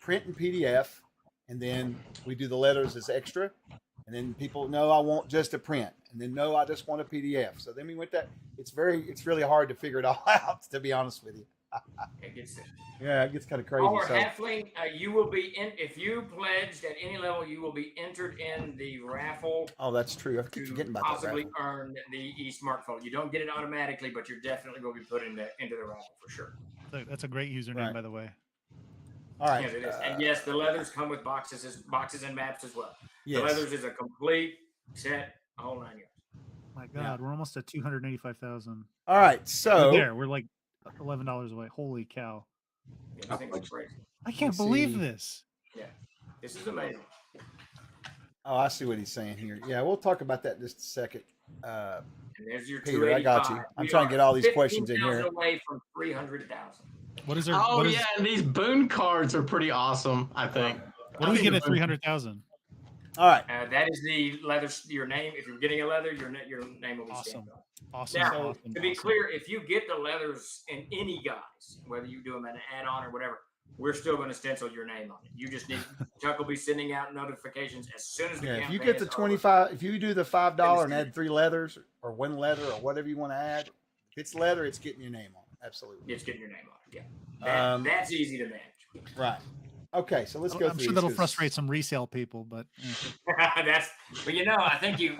print and PDF, and then we do the letters as extra, and then people know I want just a print, and then no, I just want a PDF. So then we went that. It's really hard to figure it all out. To be honest with you. It gets it gets kind of crazy. Or So halfling, you will be in if you pledged at any level, you will be entered in the raffle. oh, that's true. I keep To forgetting about possibly that. earn the smartphone. You don't get it automatically, but you're definitely going to be put into the raffle for sure. That's a great username, Right. by the way. All right. Yes, it is. And yes, the leathers come with boxes and maps as well. Yes. The leathers is a complete set, a whole 9 yards. My God, we're almost at 285,000. All right. So We're like $11 away. Holy cow! Yeah, this thing is crazy. I can't Let's believe see. this. Yeah, this is amazing. Oh, I see what he's saying here. Yeah, we'll talk about that in just a second. And there's your Peter, I got you. 285. I'm We trying to are get all these questions in 15,000 here. away from 300,000. What is there? Oh what is, yeah, and these Boon cards are pretty awesome. I think. What do we get at 300,000? All right. That is the leather. Your name. If you're getting a leather, your name will be Awesome. stamped on. Awesome. Now, awesome, to be awesome. clear, if you get the leathers in any guise, whether you do them at an add-on or whatever, we're still going to stencil your name on it. You just need Chuck will be sending out notifications as soon as the Yeah, if campaign you get the is over. 25, if you do the $5 and add 3 leathers or 1 leather or whatever you want to add, if it's leather, it's getting your name on it. Absolutely. It's getting your name on it. Yeah, that's easy to manage. Right. Okay, so let's go I'm through sure these that'll 'cause- frustrate some resale people, but But I think you.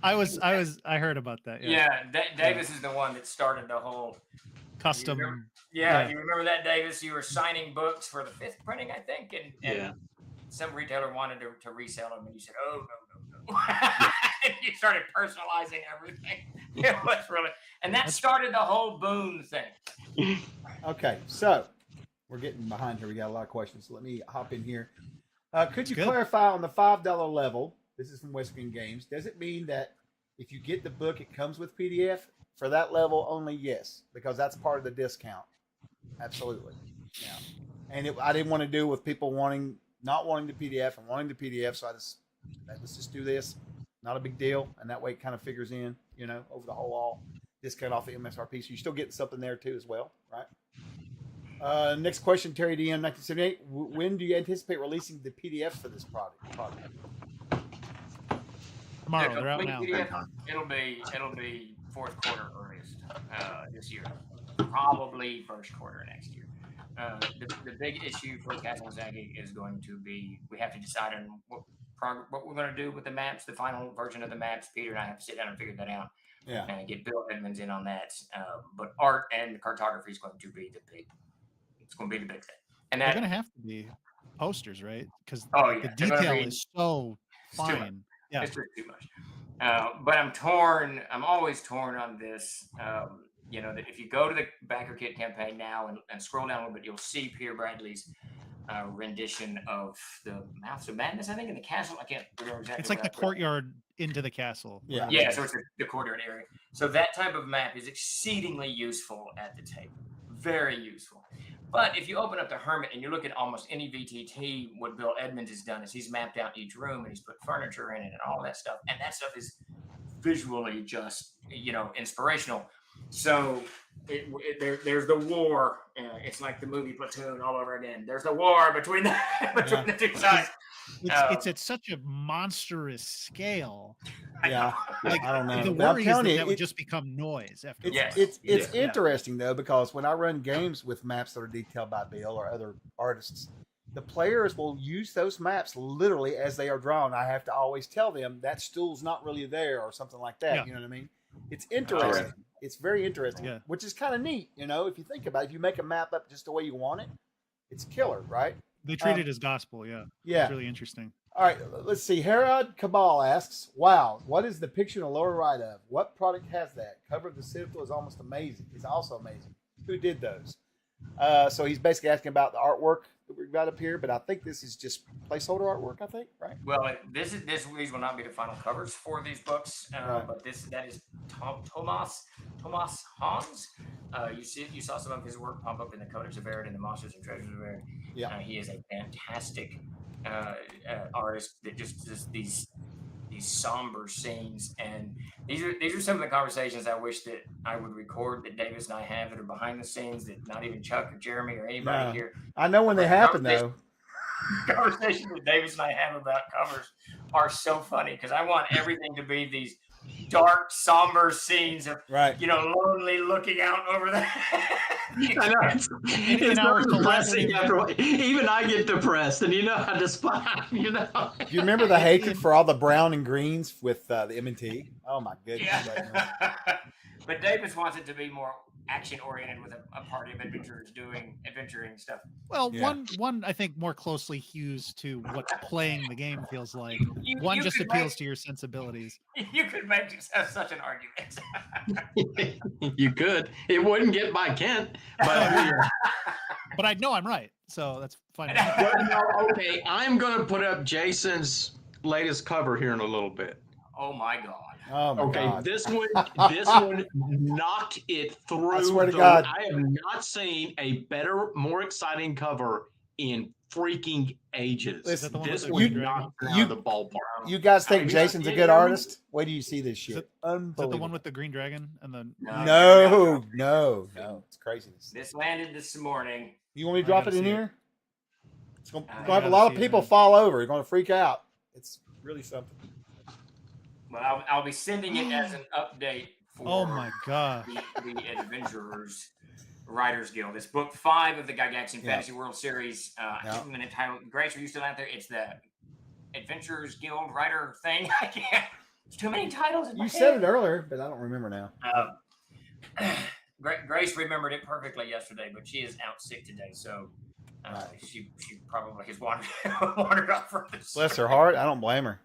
I heard about that. Yeah, Davis is the one that started the whole Custom. You remember that, Davis? You were signing books for the 5th printing, I think, and some retailer wanted to resell them, and you said, "Oh no!" And you started personalizing everything. It was really, and that started the whole Boon thing. Okay, so We're getting behind here. We got a lot of questions. So let me hop in here. Could you Good. clarify on the $5 level? This is from Western Games. Does it mean that if you get the book, it comes with PDF? For that level only, yes, because that's part of the discount. Absolutely. Yeah. And I didn't want to do with people not wanting the PDF and wanting the PDF, so let's just do this. Not a big deal, and that way it kind of figures in, over the whole discount off the MSRP. So you're still getting something there too as well, right? Next question, Terry DM 1978. When do you anticipate releasing the PDFs for this product? Tomorrow, they're out now. It'll be fourth quarter earliest this year, probably first quarter next year. The big issue for Castle Zagyg is going to be we have to decide on what we're going to do with the maps, the final version of the maps. Peter and I have to sit down and figure that out. Yeah. And get Bill Edmonds in on that. But art and cartography is going to be the big. It's going to be the big thing. And they're going to have to be posters, right? Because the detail is so fine. Yeah, it's just too much. But I'm torn. I'm always torn on this. That if you go to the Backerkit campaign now and scroll down a little bit, you'll see Peter Bradley's rendition of the Mouths of Madness, I think, in the castle. I can't remember exactly. It's like the courtyard into the castle. Yeah. Yeah, so it's the courtyard area. So that type of map is exceedingly useful at the table. Very useful. But if you open up the Hermit and you look at almost any VTT, what Bill Edmonds has done is he's mapped out each room and he's put furniture in it and all that stuff. And that stuff is visually just, inspirational. So there's the war. It's like the movie Platoon all over again. There's the war between the two sides. It's at such a monstrous scale. Yeah, I don't know. The worry is that would just become noise after. It's interesting though, because when I run games with maps that are detailed by Bill or other artists, the players will use those maps literally as they are drawn. I have to always tell them that stool's not really there or something like that. Yeah. You know what I mean? It's interesting. It's very interesting, Yeah. which is kind of neat. If you think about it, if you make a map up just the way you want it, it's killer, right? They treat it as gospel. Yeah. Yeah. It's really interesting. All right, let's see. Herod Cabal asks, wow, what is the picture in the lower right of? What product has that? Cover of the Citadel is almost amazing. It's also amazing. Who did those? So he's basically asking about the artwork that we've got up here, but I think this is just placeholder artwork, I think, right? Well, these will not be the final covers for these books, Right. but that is Thomas Hans. You saw some of his work pop up in the Codex of Ered and the Monsters and Treasures of Ered. Yeah. He is a fantastic artist that just does these somber scenes, and these are some of the conversations I wish that I would record that Davis and I have that are behind the scenes that not even Chuck or Jeremy or anybody here. I know when they happen though. Conversations that Davis and I have about covers are so funny because I want everything to be these dark, somber scenes of lonely looking out over there. I know it's so depressing after even I get depressed, and I despise. Do you remember the hatred for all the brown and greens with the M&T? Oh my goodness! Yeah. But Davis wants it to be more action oriented with a party of adventurers doing adventuring stuff. Well, one I think more closely hews to what playing the game feels like. One just appeals to your sensibilities. You could make such an argument. You could. It wouldn't get by Kent, but I know I'm right, so that's fine. Okay, I'm going to put up Jason's latest cover here in a little bit. Oh my God. Oh my okay, God. this one knocked it through. I swear to God. I have not seen a better, more exciting cover in freaking ages. Listen, this you- one knocked it out of the ballpark. You guys think I mean, Jason's a you good know, artist? Wait till you see this shit. Is that Unbelievable. the one with the green dragon and the? No. It's craziness. This landed this morning. You want me to drop it gotta in see here? It's going I to have a gotta lot of see it, people man. fall over. You're going to freak out. It's really something. Well, I'll be sending it as an update for Oh my god! the Adventurers Writers Guild. It's book 5 of the Gygaxian Fantasy World Series. I can't remember the title. Grace, are you still out there? It's the Adventurers Guild writer thing. I can't. There's too many titles in my You head. said it earlier, but I don't remember now. Grace remembered it perfectly yesterday, but she is out sick today, so she probably has wandered off from this. Bless her heart. I don't blame her.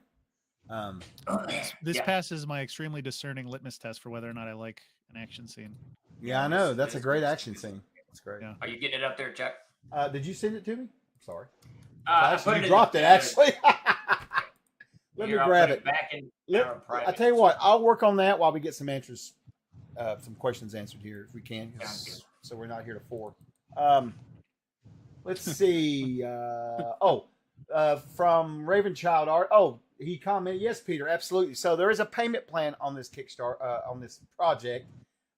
This passes my extremely discerning litmus test for whether or not I like an action scene. Yeah, I know. That's a great action scene. That's great. Yeah. Are you getting it up there, Chuck? Did you send it to me? Sorry. I Actually, put you it dropped in it. the- Actually, let Here, me I'll grab put it. back in our I private. tell you what, I'll work on that while we get some answers, some questions answered here if we can. Sounds good. So we're not here to 4. Let's see. From Ravenchild Art. Oh, he commented, yes, Peter, absolutely. So there is a payment plan on this Kickstarter, on this project,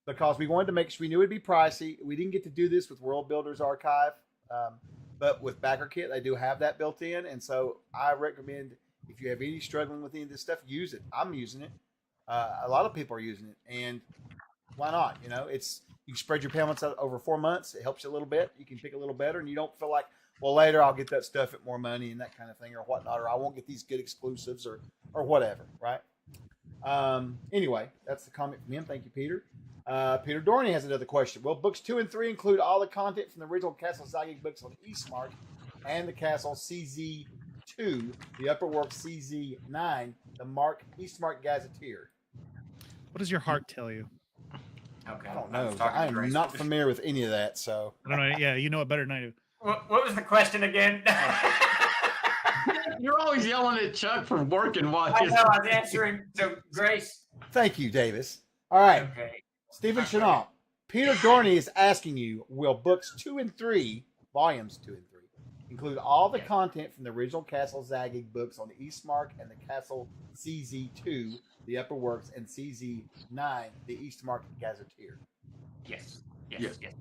because we wanted to make sure we knew it'd be pricey. We didn't get to do this with World Builders Archive, but with Backerkit, they do have that built in. And so I recommend, if you have any struggling with any of this stuff, use it. I'm using it. A lot of people are using it, and why not? You know, you spread your payments out over 4 months. It helps you a little bit. You can pick a little better, and you don't feel like, well, later I'll get that stuff at more money and that kind of thing or whatnot, or I won't get these good exclusives or whatever, right? Anyway, that's the comment from him. Thank you, Peter. Peter Dorney has another question. Will books 2 and 3 include all the content from the original Castle Zagyg books on Yggsburgh and the Castle CZ2, the Upper Works CZ9, the Yggsburgh Gazetteer? What does your heart tell you? Okay. I don't know. was talking to I am Grace. not familiar with any of that, so. I don't know. Yeah, you know it better than I do. What was the question again? You're always yelling at Chuck for working while I he's. know, I was answering. So, Grace. Thank you, Davis. All right. Okay. Stephen Okay. Chenault. Peter Dorney is asking you, will books 2 and 3, volumes 2 and 3, include all the Yeah. content from the original Castle Zagyg books on the Yggsburgh and the Castle CZ2, the Upper Works, and CZ9, the Yggsburgh Gazetteer? Yes. Yes. Yes.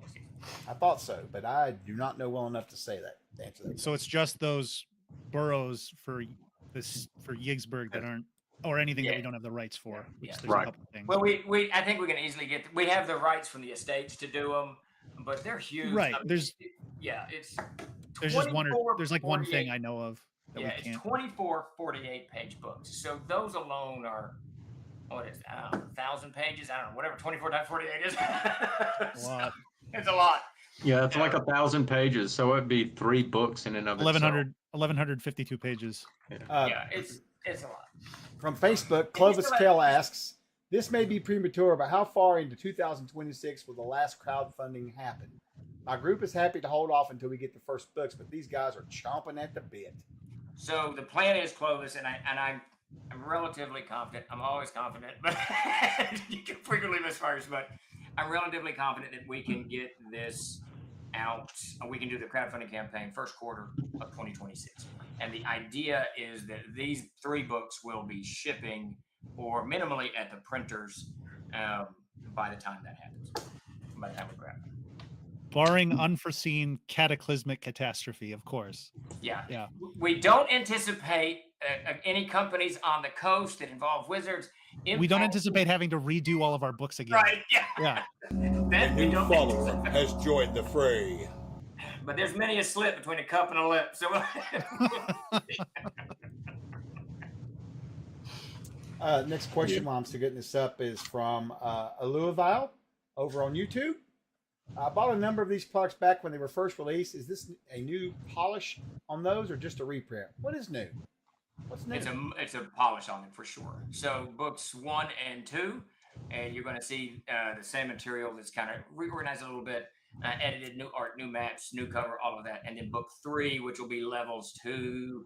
I thought so, but I do not know well enough to say that. To answer that. So it's just those boroughs for Yggsburgh that aren't, or anything that we Yeah. don't have the rights for. Which Yeah. there's Right. a couple of things. Well, I think we can easily get. We have the rights from the estates to do them, but they're huge. Right, I mean, there's just one or there's like one thing I know of that Yeah, we it's can't. 24 48-page books. So those alone are, what is it? I don't know, 1,000 pages? I don't know, whatever 24 times 48 is. A lot. It's a lot. Yeah, it's like 1,000 pages, so it'd be 3 books in and of itself. 1152 pages. Yeah, it's a lot. From Facebook, Clovis Kell asks, this may be premature, but how far into 2026 will the last crowdfunding happen? My group is happy to hold off until we get the first books, but these guys are chomping at the bit. So the plan is, Clovis, and I'm relatively confident. I'm always confident, but you can frequently misfire. But I'm relatively confident that we can get this out. We can do the crowdfunding campaign first quarter of 2026. And the idea is that these 3 books will be shipping or minimally at the printers by the time that happens. By the time we grab them. Barring unforeseen cataclysmic catastrophe, of course. Yeah. Yeah. We don't anticipate any companies on the coast that involve wizards. We don't anticipate having to redo all of our books again. Right. Yeah. Yeah. A That we new don't follower anticipate. has joined the fray. But there's many a slip between a cup and a lip. So Next question, while I'm still getting this up, is from Aluavile over on YouTube. I bought a number of these products back when they were first released. Is this a new polish on those or just a reprint? What is new? What's new? it's a polish on them for sure. So books 1 and 2, and you're going to see the same material that's kind of reorganized a little bit, edited, new art, new maps, new cover, all of that. And then book 3, which will be levels 2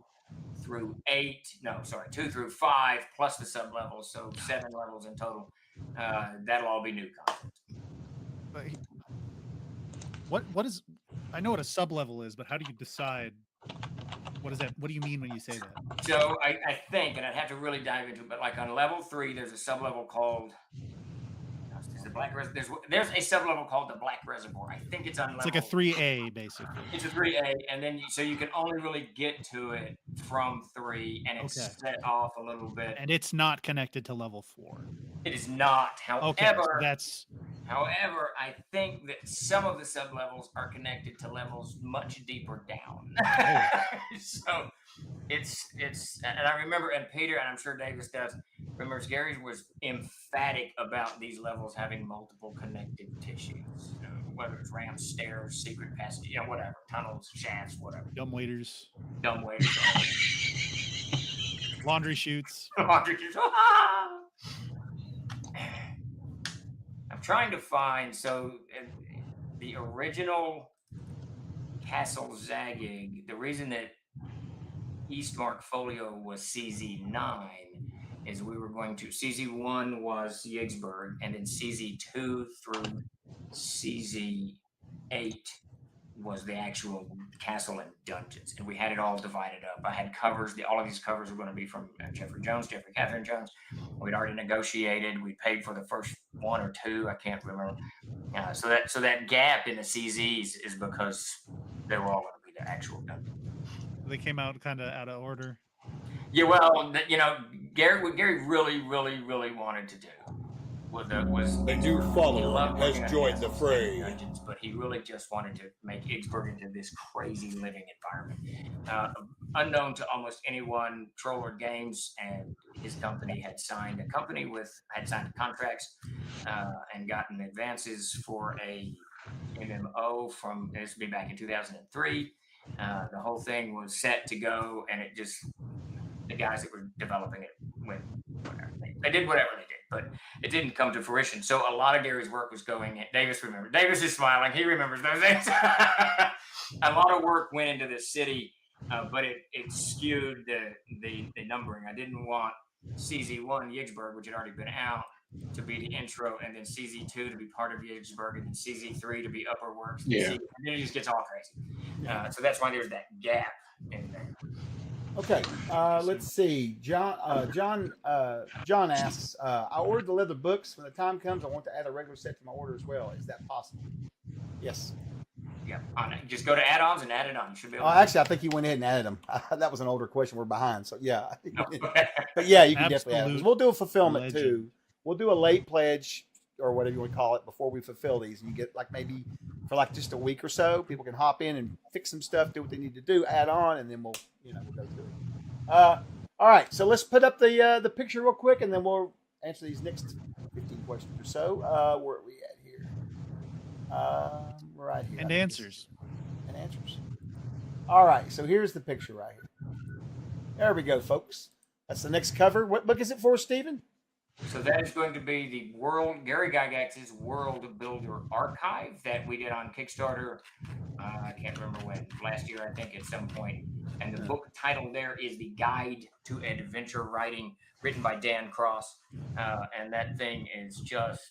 through 5 plus the sub levels, so 7 levels in total. That'll all be new content. But what is? I know what a sub level is, but how do you decide? What is that? What do you mean when you say that? So I think, and I'd have to really dive into it, but like on level 3, there's a sub level called the Black Reservoir. There's a sub level called the Black Reservoir. I think it's on It's level. like a 3A basically. It's a 3A, and then so you can only really get to it from 3, and it's Okay. set off a little bit. And it's not connected to level 4. It is not. Okay, so However, that's However, I think that some of the sub-levels are connected to levels much deeper down. So it's, and I remember, and Peter, and I'm sure Davis does, remembers Gary was emphatic about these levels having multiple connective tissues, whether it's ramps, stairs, secret passages, whatever, tunnels, shafts, whatever. dumb waiters, Dumb ways. laundry chutes. I'm trying to find, the original Castle Zagyg, the reason that Eastmark Folio was CZ9 is we were going to, CZ1 was Yggsburgh, and then CZ2 through CZ8 was the actual castle and dungeons, and we had it all divided up. I had covers. All of these covers were going to be from Jeffrey Catherine Jones. We'd already negotiated. We paid for the first one or two. I can't remember. So that gap in the CZs is because they were all going to be the actual dungeons. They came out kind of out of order. Yeah, well, what Gary really wanted to do was A new follower has joined the fray. Dungeons, but he really just wanted to make Yggsburgh into this crazy living environment. Unknown to almost anyone, Trollard Games and his company had signed contracts and gotten advances for a MMO from, this would be back in 2003. The whole thing was set to go, and it just, the guys that were developing it went whatever. They did whatever they did, but it didn't come to fruition. So a lot of Gary's work was going in. Davis remembers. Davis is smiling. He remembers those things. A lot of work went into this city, but it skewed the numbering. I didn't want CZ1 Yggsburgh, which had already been out, to be the intro, and then CZ2 to be part of Yggsburgh, and then CZ3 to be upper works. Yeah. And then it just gets all crazy. So that's why there's that gap in there. Okay, let's see. John asks, I ordered the leather books. When the time comes, I want to add a regular set to my order as well. Is that possible? Yes. Yeah, just go to add-ons and add it on. You should be able to. Actually, I think he went ahead and added them. That was an older question. We're behind. So, yeah. I think but, yeah, you can definitely add them. We'll do a fulfillment, too. We'll do a late pledge or whatever you want to call it before we fulfill these. And you get, like, maybe for, like, just a week or so, people can hop in and fix some stuff, do what they need to do, add on, and then we'll go through it. All right, so let's put up the picture real quick, and then we'll answer these next 15 questions or so. Where are we at here? Right here. And answers. And answers. All right, so here's the picture right here. There we go, folks. That's the next cover. What book is it for, Stephen? So that is going to be the Gary Gygax's World Builder Archive that we did on Kickstarter. I can't remember when, last year, I think, at some point. And the book title there is The Guide to Adventure Writing, written by Dan Cross. And that thing is just,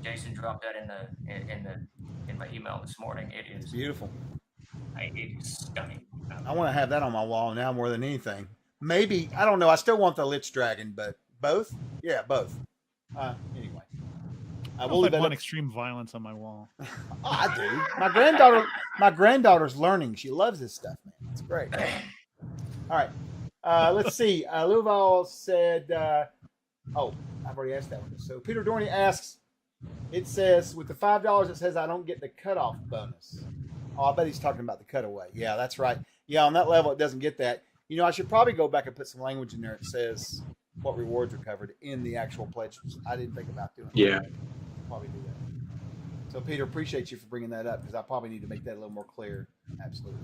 Jason dropped that in my email this morning. It is beautiful. It is stunning. I want to have that on my wall now more than anything. Maybe, I don't know. I still want the Lich Dragon, but both? Yeah, both. Anyway. I will want extreme violence on my wall. I do. My granddaughter's learning. She loves this stuff, man. It's great. All right. Let's see. Louval said, I've already asked that one. So Peter Dorney asks, it says, with the $5, it says I don't get the cutoff bonus. Oh, I bet he's talking about the cutaway. Yeah, that's right. Yeah, on that level, it doesn't get that. I should probably go back and put some language in there. It says what rewards are covered in the actual pledges. I didn't think about doing that. Yeah. Probably do that. So, Peter, appreciate you for bringing that up because I probably need to make that a little more clear. Absolutely.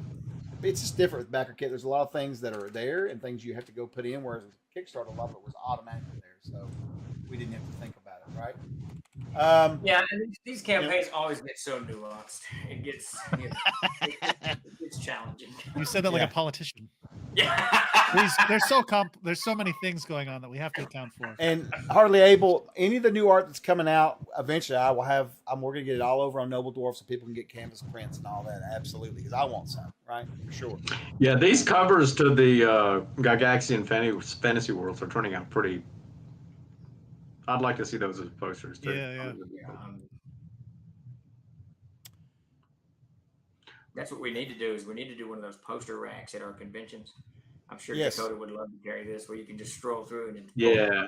It's just different with Backerkit. There's a lot of things that are there and things you have to go put in, whereas with Kickstarter, a lot of it was automatically there. So we didn't have to think about it, right? And these campaigns always get so nuanced. It gets challenging. You said that like a politician. Yeah. There's so many things going on that we have to account for. And hardly able, any of the new art that's coming out, eventually we're going to get it all over on Noble Dwarf so people can get canvas prints and all that. Absolutely. Because I want some, right? For sure. Yeah, these covers to the Gygaxian fantasy worlds are turning out pretty. I'd like to see those as posters too. Yeah. That's what we need to do. Is we need to do one of those poster racks at our conventions. I'm sure Yes. Dakota would love to carry this, where you can just stroll through and. Yeah.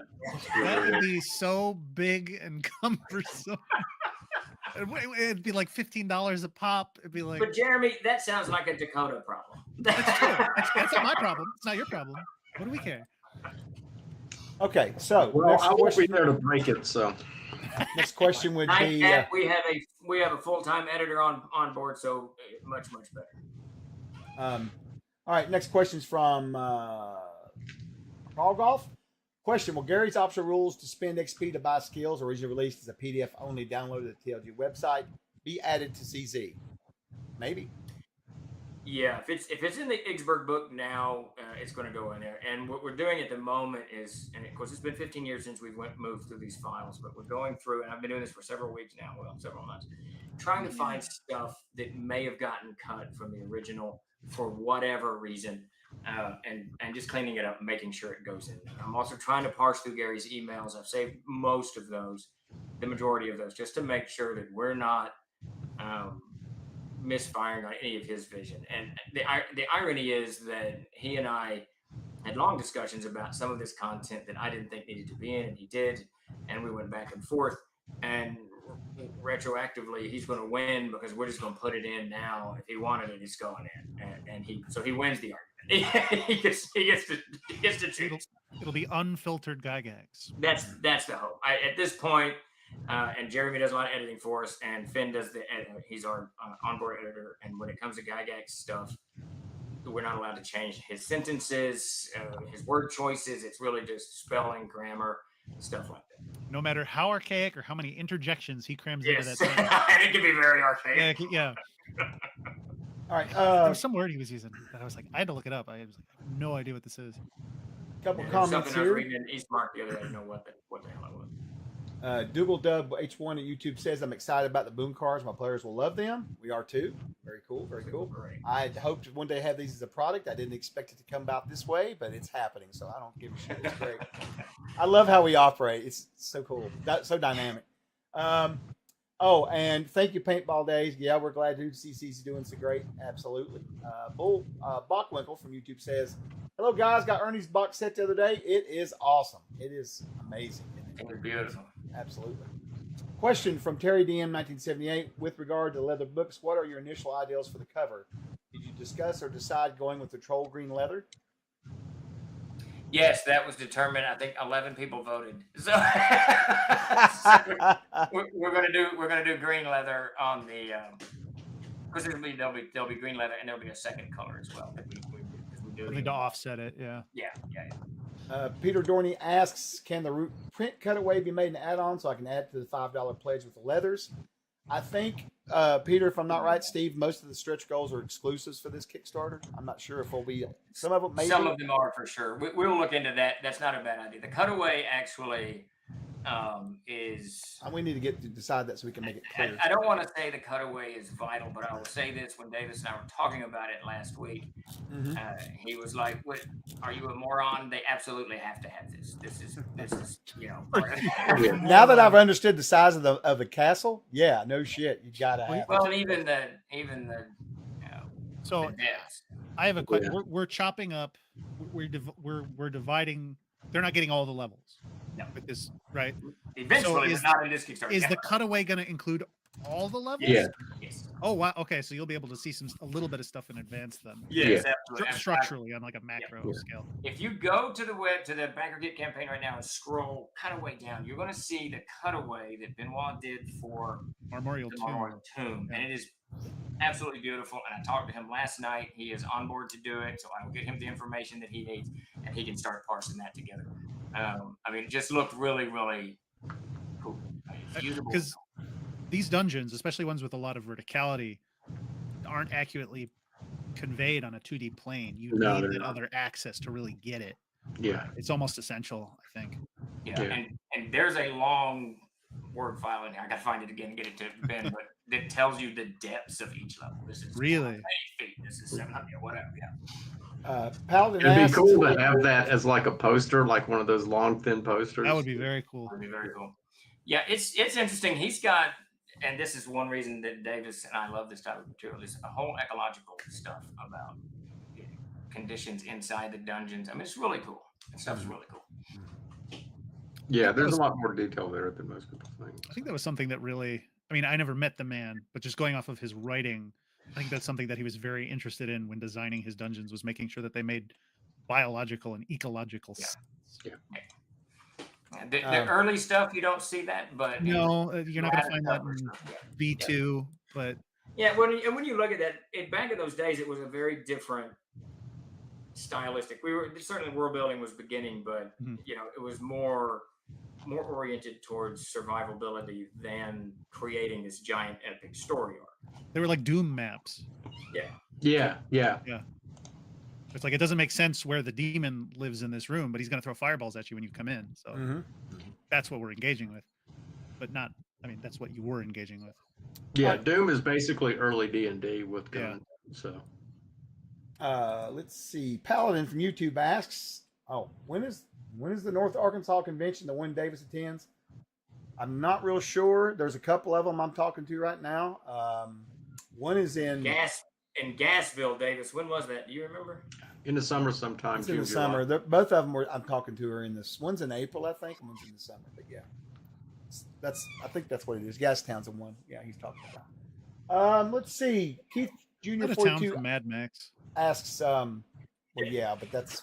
That would be so big and cumbersome. It'd be like $15 a pop. It'd be like. But Jeremy, that sounds like a Dakota problem. That's true. That's not my problem. It's not your problem. What do we care? Okay, so Well, next I won't question. be there to break it. So Next question would be. We have a full-time editor on board, so much better. All right, next question's from Paul Golf. Question: will Gary's optional rules to spend XP to buy skills, originally released as a PDF only downloaded at the TLG website, be added to CZ? Maybe. Yeah, if it's in the Yggsburgh book now, it's going to go in there. And what we're doing at the moment is, and of course, it's been 15 years since we moved through these files, but we're going through, and I've been doing this for several weeks now, well, several months, trying to find stuff that may have gotten cut from the original for whatever reason, and just cleaning it up and making sure it goes in there. I'm also trying to parse through Gary's emails. I've saved most of those, the majority of those, just to make sure that we're not misfiring on any of his vision. And the irony is that he and I had long discussions about some of this content that I didn't think needed to be in, and he did, and we went back and forth. And retroactively, he's going to win because we're just going to put it in now. If he wanted it, it's going in, and he wins the argument. he gets to choose. It'll be unfiltered Gygax. That's the hope. At this point. And Jeremy does a lot of editing for us, and Finn does the editing. He's our onboard editor. And when it comes to Gygax stuff, we're not allowed to change his sentences, his word choices. It's really just spelling, grammar, stuff like that. No matter how archaic or how many interjections he crams into that sentence. It can be very archaic. Yeah. All right. There was some word he was using that I was like, I had to look it up. I was like, I have no idea what this is. Couple There's comments something I was here. reading in Eastmark the other day. I didn't know what the hell it was. Dougal Dub H1 at YouTube says, I'm excited about the Boon Cards. My players will love them. We are too. Very cool. Very cool. Great. I hoped to one day have these as a product. I didn't expect it to come about this way, but it's happening. So I don't give a shit. It's great. I love how we operate. It's so cool. That's so dynamic. Oh, and thank you, Paintball Days. Yeah, we're glad to CC's doing so great. Absolutely. Bull Bachwinkle from YouTube says, hello, guys. Got Ernie's box set the other day. It is awesome. It is amazing. It was beautiful. Absolutely. Question from Terry DM 1978. With regard to leather books, what are your initial ideals for the cover? Did you discuss or decide going with the troll green leather? Yes, that was determined. I think 11 people voted. So, we're gonna do green leather on the because there'll be green leather, and there'll be a second color as well. I need to offset it. Yeah. Peter Dorney asks, can the root print cutaway be made an add-on so I can add to the $5 pledge with the leathers? I think, Peter, if I'm not right, Steve, most of the stretch goals are exclusives for this Kickstarter. I'm not sure if there'll be some of them. Maybe. Some of them are for sure. We'll look into that. That's not a bad idea. The cutaway actually is. We need to decide that so we can make it clear. I don't want to say the cutaway is vital, but I will say this: when Davis and I were talking about it last week, he was like, "What? Are you a moron? They absolutely have to have this. This is Now that I've understood the size of the castle, yeah, no shit, you gotta have. Well, and even the So the depths. I have a question. We're chopping up. We're dividing. They're not getting all the levels. No. With this, right? Eventually, So but not in this Kickstarter. Is the cutaway going to include all the levels? Yeah. Yes. Oh wow. Okay, so you'll be able to see a little bit of stuff in advance then. Yes, Yeah. absolutely. Structurally on like a macro scale. If you go to the Backerkit campaign right now and scroll cutaway down, you're going to see the cutaway that Benoit did for Armorial the Memorial Tomb, and it is absolutely beautiful. And I talked to him last night. He is on board to do it, so I will get him the information that he needs, and he can start parsing that together. I mean, it just looked really, really cool. Because these dungeons, especially ones with a lot of verticality, aren't accurately conveyed on a 2D plane. You need that other access to really get it. Yeah. It's almost essential, I think. Yeah. And there's a long word file in here. I got to find it again and get it to Ben, but it tells you the depths of each level. This is really 8 feet. This is 700, whatever. Yeah. Paladin It'd be asks, cool to have that as like a poster, like one of those long, thin posters. That would be very cool. That'd be very cool. Yeah, it's interesting. He's got, and this is one reason that Davis and I love this type of material, is a whole ecological stuff about conditions inside the dungeons. I mean, it's really cool. That stuff's really cool. Yeah, there's a lot more detail there than most people think. I think that was something that really, I mean, I never met the man, but just going off of his writing, I think that's something that he was very interested in when designing his dungeons, was making sure that they made biological and ecological sense. Yeah. The early stuff, you don't see that, but no, you're not going to find that in V2, but yeah, when you look at that, back in those days, it was a very different stylistic. Certainly world building was beginning, but it was more more oriented towards survivability than creating this giant epic story arc. They were like Doom maps. Yeah. It's like it doesn't make sense where the demon lives in this room, but he's going to throw fireballs at you when you come in. So that's what we're engaging with, but not. I mean, that's what you were engaging with. Yeah, Doom is basically early D&D with guns. So, let's see. Paladin from YouTube asks, "Oh, when is the North Arkansas convention? The one Davis attends?" I'm not real sure. There's a couple of them I'm talking to right now. One is in Gassville, Davis. When was that? Do you remember? in the summer sometime. It's in the June, July. summer. Both of them I'm talking to are in this. One's in April, I think, and one's in the summer. But yeah, I think that's what it is. Gastown's the one. Yeah, he's talking about. Let's see. Keith Jr. Out of town 42 from Mad Max. asks. Well, yeah, but that's.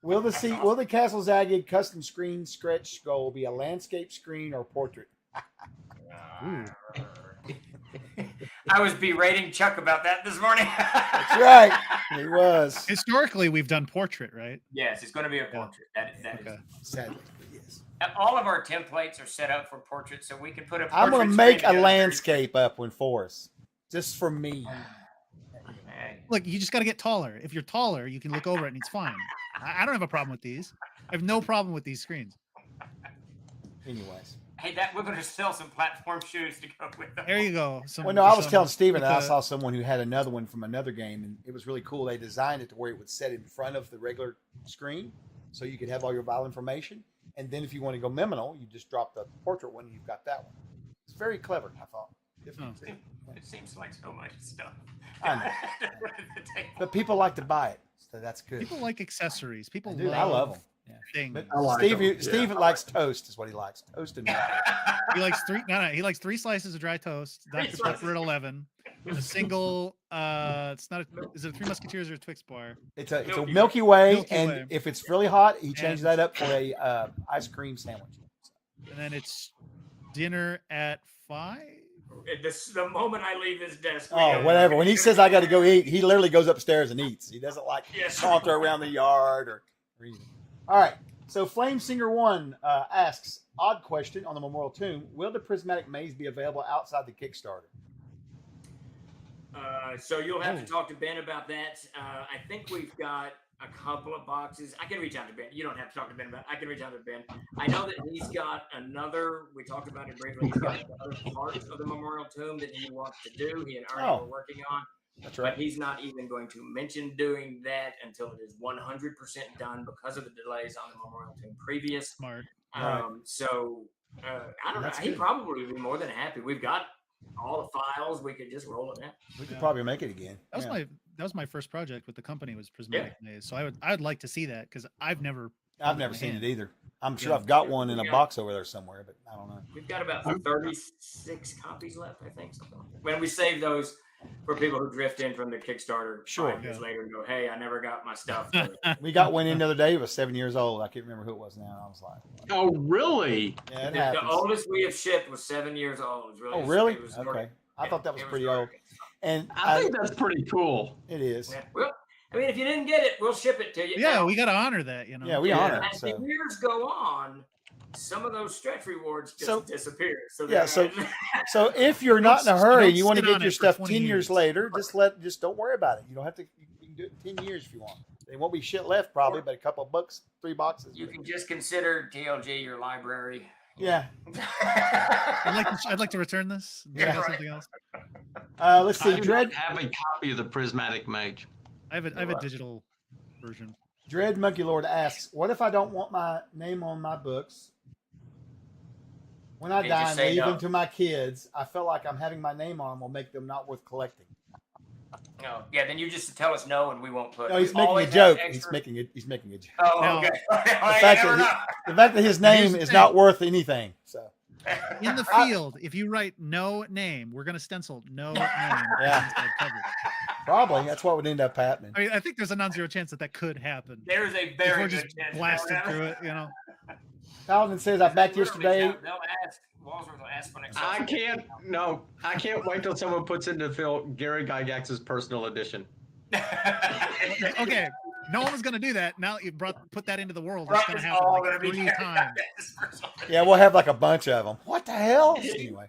Will the Castle Zagyg custom screen stretch scroll be a landscape screen or portrait? I was berating Chuck about that this morning. That's right. He was. Historically, we've done portrait, right? Yes, it's going to be a portrait. That Okay. is. Sadly, yes. All of our templates are set up for portraits, so we can put a portrait. I'm going to make screen a together. landscape up one for us, just for me. Hey, Look, you just got to get taller. If you're taller, you can look over it and it's fine. I don't have a problem with these. I have no problem with these screens. Anyways. that we're going to sell some platform shoes to go with them. There you go. Well, no, I was telling Steven that I saw someone who had another one from another game, and it was really cool. They designed it to where it would set in front of the regular screen, so you could have all your vital information. And then if you want to go minimal, you just drop the portrait one, and you've got that one. It's very clever, I thought. It seems like so much stuff. I know. But people like to buy it, so that's good. People like accessories. People Dude, love I love them. Yeah. things. But I like Steve, them. Steve likes toast, is what he likes. Toast and milk. He likes he likes 3 slices of dry toast, Three Dr. slices. Pepper at 11, a single it's not is it a 3 Musketeers or a Twix bar? It's a Milky Way, Milky and Way. if it's really hot, he changes And- that up for a ice cream sandwich. And then it's dinner at 5. The moment I leave this desk. Oh, whatever. When he says I got to go eat, he literally goes upstairs and eats. He doesn't like Yes. saunter around the yard or anything. All right. So Flame Singer 1 asks, odd question on the Memorial Tomb. Will the prismatic maze be available outside the Kickstarter? So you'll have to talk to Ben about that. I think we've got a couple of boxes. I can reach out to Ben. You don't have to talk to Ben about it. I can reach out to Ben. I know that he's got another, we talked about it briefly, he's got another part of the Memorial Tomb that he wants to do. He and Arnie were working on. That's But he's not even going to mention doing that until it is 100% done because of the delays on the Memorial Tomb previous. Smart. So I don't know. He probably would be more than happy. We've got all the files. We could just roll it out. We could probably make it again. That was my first project with the company was Prismatic Maze. So I'd like to see that because I've never seen it either. I'm sure I've got one in a box over there somewhere, but I don't know. We've got about 36 copies left, I think. Something like that. When we save those for people who drift in from the Kickstarter 5 years later and go, hey, I never got my stuff. We got one in the other day. It was 7 years old. I can't remember who it was now. I was like, oh, really? yeah, it The happens. oldest we have shipped was 7 years old. It was really, Oh, really? it was Okay. I thought that was pretty very old. And I think that's pretty cool. it is. Yeah. Well, I mean, if you didn't get it, we'll ship it to you. Yeah, Now, we got to honor that, you know. Yeah, we honor it. as So. the years go on, some of those stretch rewards just So- disappear. So Yeah, they're- So if you're not in a hurry, don't you want to sit get on your it for stuff 20 10 years years. later, just don't worry about it. You don't have to. You can do it in 10 years if you want. There won't be shit left probably, but a couple of books, 3 boxes. you can just consider TLG your library. Yeah. I'd like to return this. Do Yeah. I have something else? Let's I see. do not Dread have a copy of the Prismatic Mage. I have a digital version. Dread Monkey Lord asks, "What if I don't want my name on my books? When I Then die just and say leave no. them to my kids, I feel like I'm having my name on them will make them not worth collecting." No, yeah, then you just tell us no, and we won't put. No, he's we making a always have joke. extra- He's making a joke. Oh, Now, okay. The fact that his name is not worth anything. So In the field, if you write no name, we're going to stencil no name. Yeah. inside cover. probably that's what would end up happening. I mean, I think there's a non-zero chance that could happen. There's a If very we're good just chance. blasted through it, you know. Paladin says, "I backed Literally, yesterday." They'll ask. Walsworth will ask for an Excel I sheet. can't wait till someone puts into Phil Gary Gygax's personal edition. Okay, No one was going to do that. Now you put that into the world. It's Rob going is to happen all like gonna be 3 carried times. Yeah, we'll have like a bunch of them. What the hell? Anyway.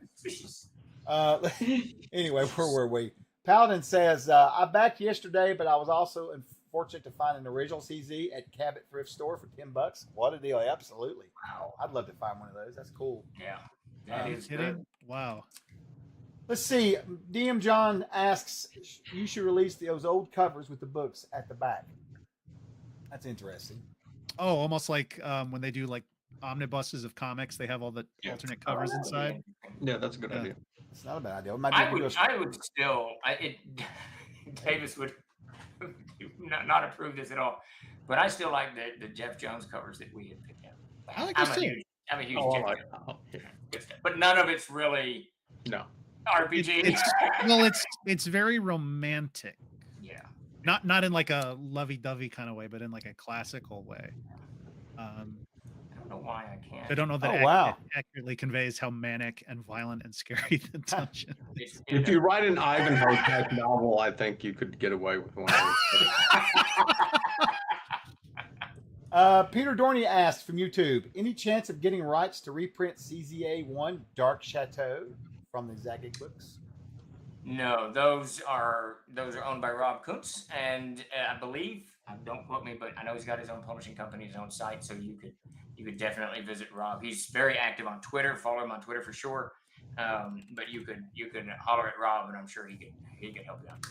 Anyway, where were we? Paladin says, I backed yesterday, but I was also fortunate to find an original CZ at Cabot Thrift Store for $10. What a deal. Absolutely. Wow. I'd love to find one of those. That's cool. Yeah. That is Kidding? good. Wow. Let's see. DM John asks, you should release those old covers with the books at the back. That's interesting. Oh, almost like when they do like omnibuses of comics, they have all the alternate covers inside. Yeah, that's a good idea. It's not a bad idea. I would still, Davis would not approve this at all, but I still like the Jeff Jones covers that we had picked out. I like this too. I'm a huge Oh, I Jeff like Jones. yeah. But none of it's really No. RPG. It's very romantic. Yeah. Not in like a lovey-dovey kind of way, but in like a classical way. I don't know why I can't. I don't know that wow. accurately conveys how manic and violent and scary the dungeon is. If you write an Ivanhoe type novel, I think you could get away with one of those. Peter Dorney asks from YouTube, any chance of getting rights to reprint CZA1 Dark Chateau from the Zagyg books? No, those are owned by Rob Kuntz, and I believe, don't quote me, but I know he's got his own publishing company, his own site, so you could definitely visit Rob. He's very active on Twitter. Follow him on Twitter for sure. But you could holler at Rob, and I'm sure he can help you out.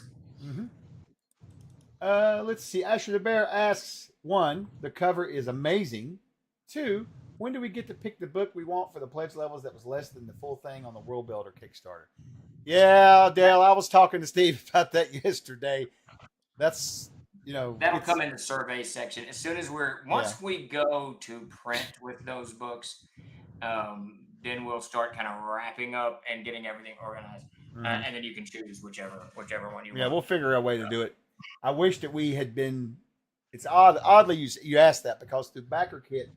Mm-hmm. Let's see. Asher the Bear asks, 1, the cover is amazing. 2, when do we get to pick the book we want for the pledge levels that was less than the full thing on the World Builder Kickstarter? Yeah, Dale, I was talking to Steve about that yesterday. That's, that'll come in the survey section as soon as we go to print with those books. Then we'll start kind of wrapping up and getting everything organized, and then you can choose whichever one you want. Yeah, we'll figure out a way to do it. I wish that we had been. It's oddly you asked that because through Backerkit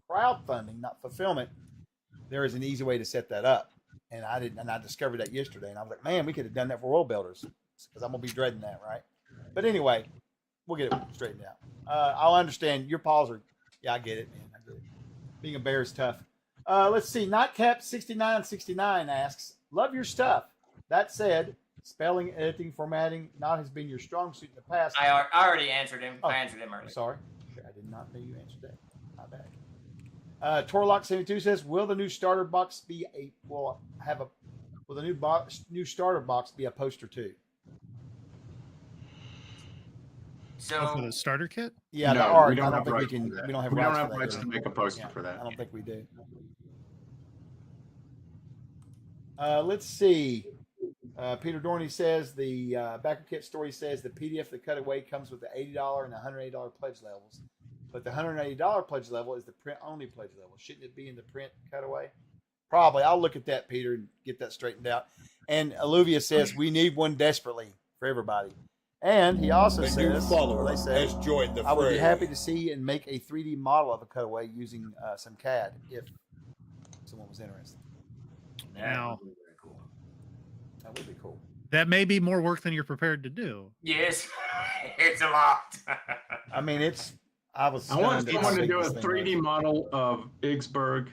crowdfunding, not fulfillment, there is an easy way to set that up. And I discovered that yesterday, and I was like, man, we could have done that for world builders because I'm gonna be dreading that, right? But anyway, we'll get it straightened out. I'll understand your paws are. Yeah, I get it, man. I get it. Being a bear is tough. Let's see. Notcap6969 asks, love your stuff. That said, spelling, editing, formatting has been your strong suit in the past. I already answered him. I answered him earlier. Sorry, I did not know you answered that. My bad. Torlock72 says, will the new starter box be will the new starter box be a poster too? So for the starter kit? Yeah, no, the art. we don't I have don't think rights we can. to that. We don't have We rights don't have to rights that. to make a poster for that. I don't think we do. Let's see. Peter Dorney says the Backerkit story says the PDF of the cutaway comes with the $80 and $180 pledge levels, but the $180 pledge level is the print only pledge level. Shouldn't it be in the print cutaway? Probably. I'll look at that, Peter, and get that straightened out. And Olivia says we need one desperately for everybody. And he also The says, new follower they say, has joined the I would be fray. happy to see and make a 3D model of a cutaway using some CAD if someone was interested. Now, would be very cool. That would be cool. that may be more work than you're prepared to do. Yes, it's a lot. I mean, I want stunned at how someone to big do a this thing 3D was. model of Yggsburgh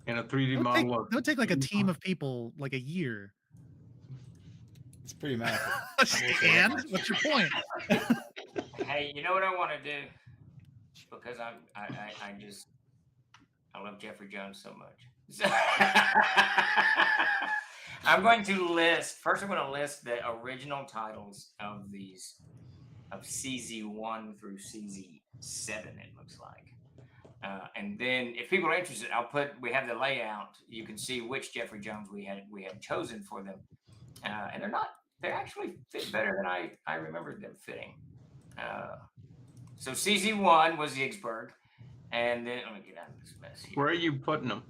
and a 3D model of. That would take like a team of people like a year. It's pretty massive. And what's your point? Hey, you know what I want to do? Because I love Jeffrey Jones so much. I'm going to list the original titles of these of CZ1 through CZ7. It looks like. And then, if people are interested, we have the layout. You can see which Jeffrey Jones we had chosen for them, and they actually fit better than I remembered them fitting. So CZ1 was the Yggsburgh, and then let me get out of this mess here. Where are you putting them?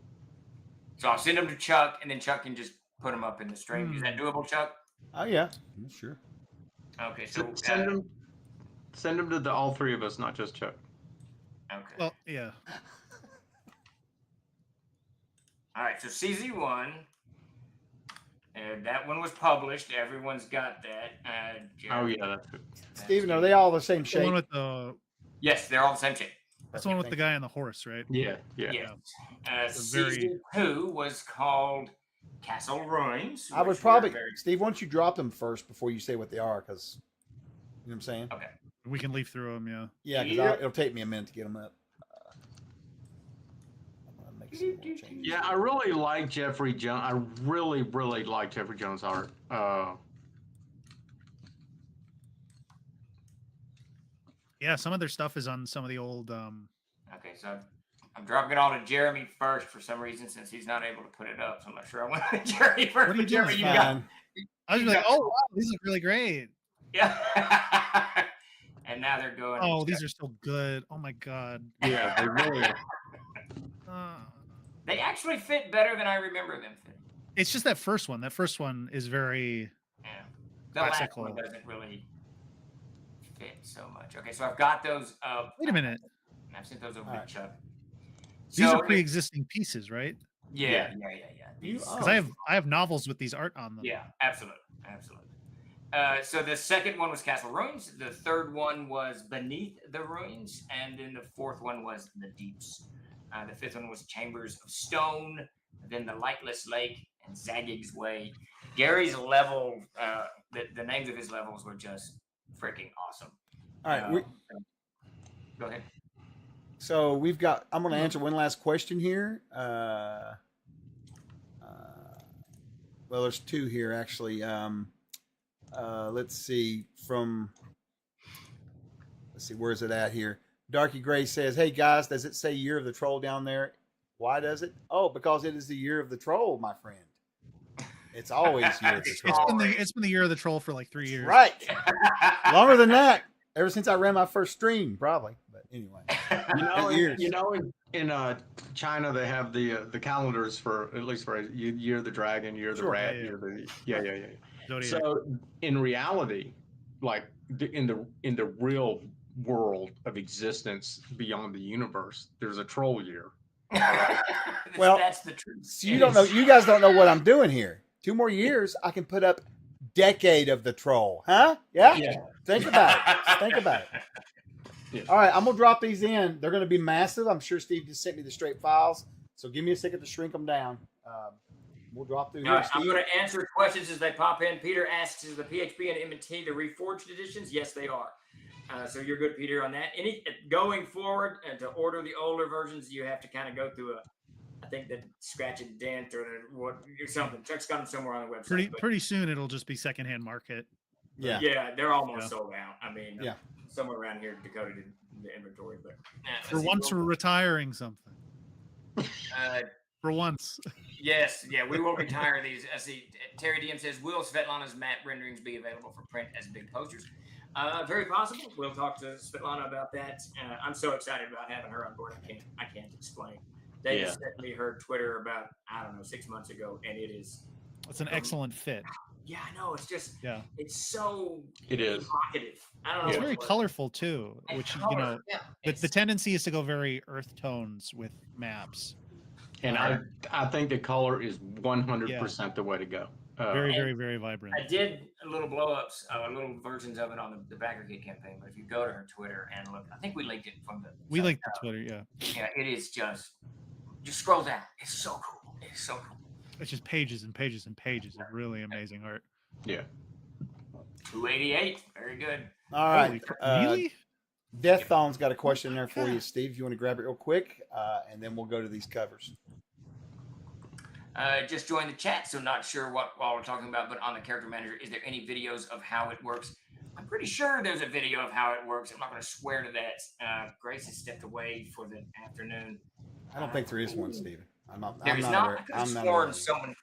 So I'll send them to Chuck, and then Chuck can just put them up in the stream. Is that doable, Chuck? Oh yeah, sure. Okay, so Send them to all three of us, not just Chuck. Okay. Well, yeah. All right, so CZ1, That one was published. Everyone's got that. Oh yeah, that's good. Steven, are they all the same The one shape? with the Yes, they're all the same shape. that's the one with the guy on the horse, right? Yeah, yeah. Yes. It's a very- Season 2 was called Castle Ruins. I would which probably, were very- Steve, why don't you drop them first before you say what they are? Because, you know what I'm saying? Okay. We can leaf through them, yeah. Yeah, because Yeah. it'll take me a minute to get them up. I'm gonna make some more changes. Yeah, I really like Jeffrey Jones. I really, really like Jeffrey Jones' art. Yeah, some of their stuff is on some of the old Okay, so I'm dropping it all to Jeremy first for some reason since he's not able to put it up. So I'm not sure I want to Jeremy first. What are you but Jeremy, doing? you got Fine. I was like, oh wow, these look really great. yeah. And now they're going. Oh, these are so good. Oh my god. Yeah, they really are. They actually fit better than I remember them fitting. It's just that first one. That first one is very Yeah. The last Classical. one doesn't really fit so much. Okay, so I've got those up. Wait a minute. I've sent those over Alright. to Chuck. These So are pre-existing pieces, right? Yeah. You- These- oh. Because I have novels with these art on them. Yeah, absolutely. So the second one was Castle Ruins. The third one was Beneath the Ruins, and then the fourth one was The Deeps. The fifth one was Chambers of Stone. Then the Lightless Lake and Zagyg's Way. Gary's level, the names of his levels were just freaking awesome. All right. Go ahead. So we've got, I'm going to answer one last question here. Well, there's two here, actually. Let's see. Let's see, where's it at here? Darky Gray says, hey, guys, does it say Year of the Troll down there? Why does it? Oh, because it is the Year of the Troll, my friend. It's always Year of the Troll. It's been the year of the troll for like 3 years. Right. Longer than that. Ever since I ran my first stream, probably. But anyway. Years. In China they have the calendars for at least for year of the dragon, year of the Sure. rat, Yeah, year of the yeah. Zodiac. So in reality, like in the real world of existence beyond the universe, there's a troll year. Well, that's the truth. So you don't know. You guys don't know what I'm doing here. 2 more years, I can put up Decade of the Troll. Huh? Yeah? Yeah. Think about it. Think about it. Yeah. All right, I'm going to drop these in. They're going to be massive. I'm sure Steve just sent me the straight files. So give me a second to shrink them down. We'll drop through All here, right, I'm Steve. going to answer questions as they pop in. Peter asks, is the PHP and M&T the reforged editions? Yes, they are. So you're good, Peter, on that. Going forward, and to order the older versions, you have to kind of go through I think the Scratch and Dent or something. Chuck's got them somewhere on the website. Pretty soon it'll just be secondhand market. Yeah. Yeah, they're almost sold out. I mean, Yeah. somewhere around here, Dakota did the inventory, but For once we're retiring something. For once. Yes, we will retire these. See, Terry DM says, will Svetlana's matte renderings be available for print as big posters? Very possible. We'll talk to Svetlana about that. I'm so excited about having her on board. I can't explain. They just sent me her Twitter about 6 months ago, and it's an excellent fit. Yeah, I know. It's just it's so It is evocative. I don't know. It's very colorful too, which color, the tendency is to go very earth tones with maps. And I think the color is 100% the way to go. Very, very vibrant. I did little blow-ups, little versions of it on the Backerkit campaign. But if you go to her Twitter and look, I think we linked it from the. We linked the Twitter, yeah. Yeah, it is just scroll down. It's so cool. It's so cool. It's just pages and pages and pages of really amazing art. Yeah. 288. Very good. All right. Really? Death Thong's got a question there for you, Steve. If you want to grab it real quick, and then we'll go to these covers. Just joined the chat, so not sure what all we're talking about, but on the character manager, is there any videos of how it works? I'm pretty sure there's a video of how it works. I'm not going to swear to that. Grace has stepped away for the afternoon. I don't think there is one, Steven. I'm not There is aware. not. I could have sworn someone.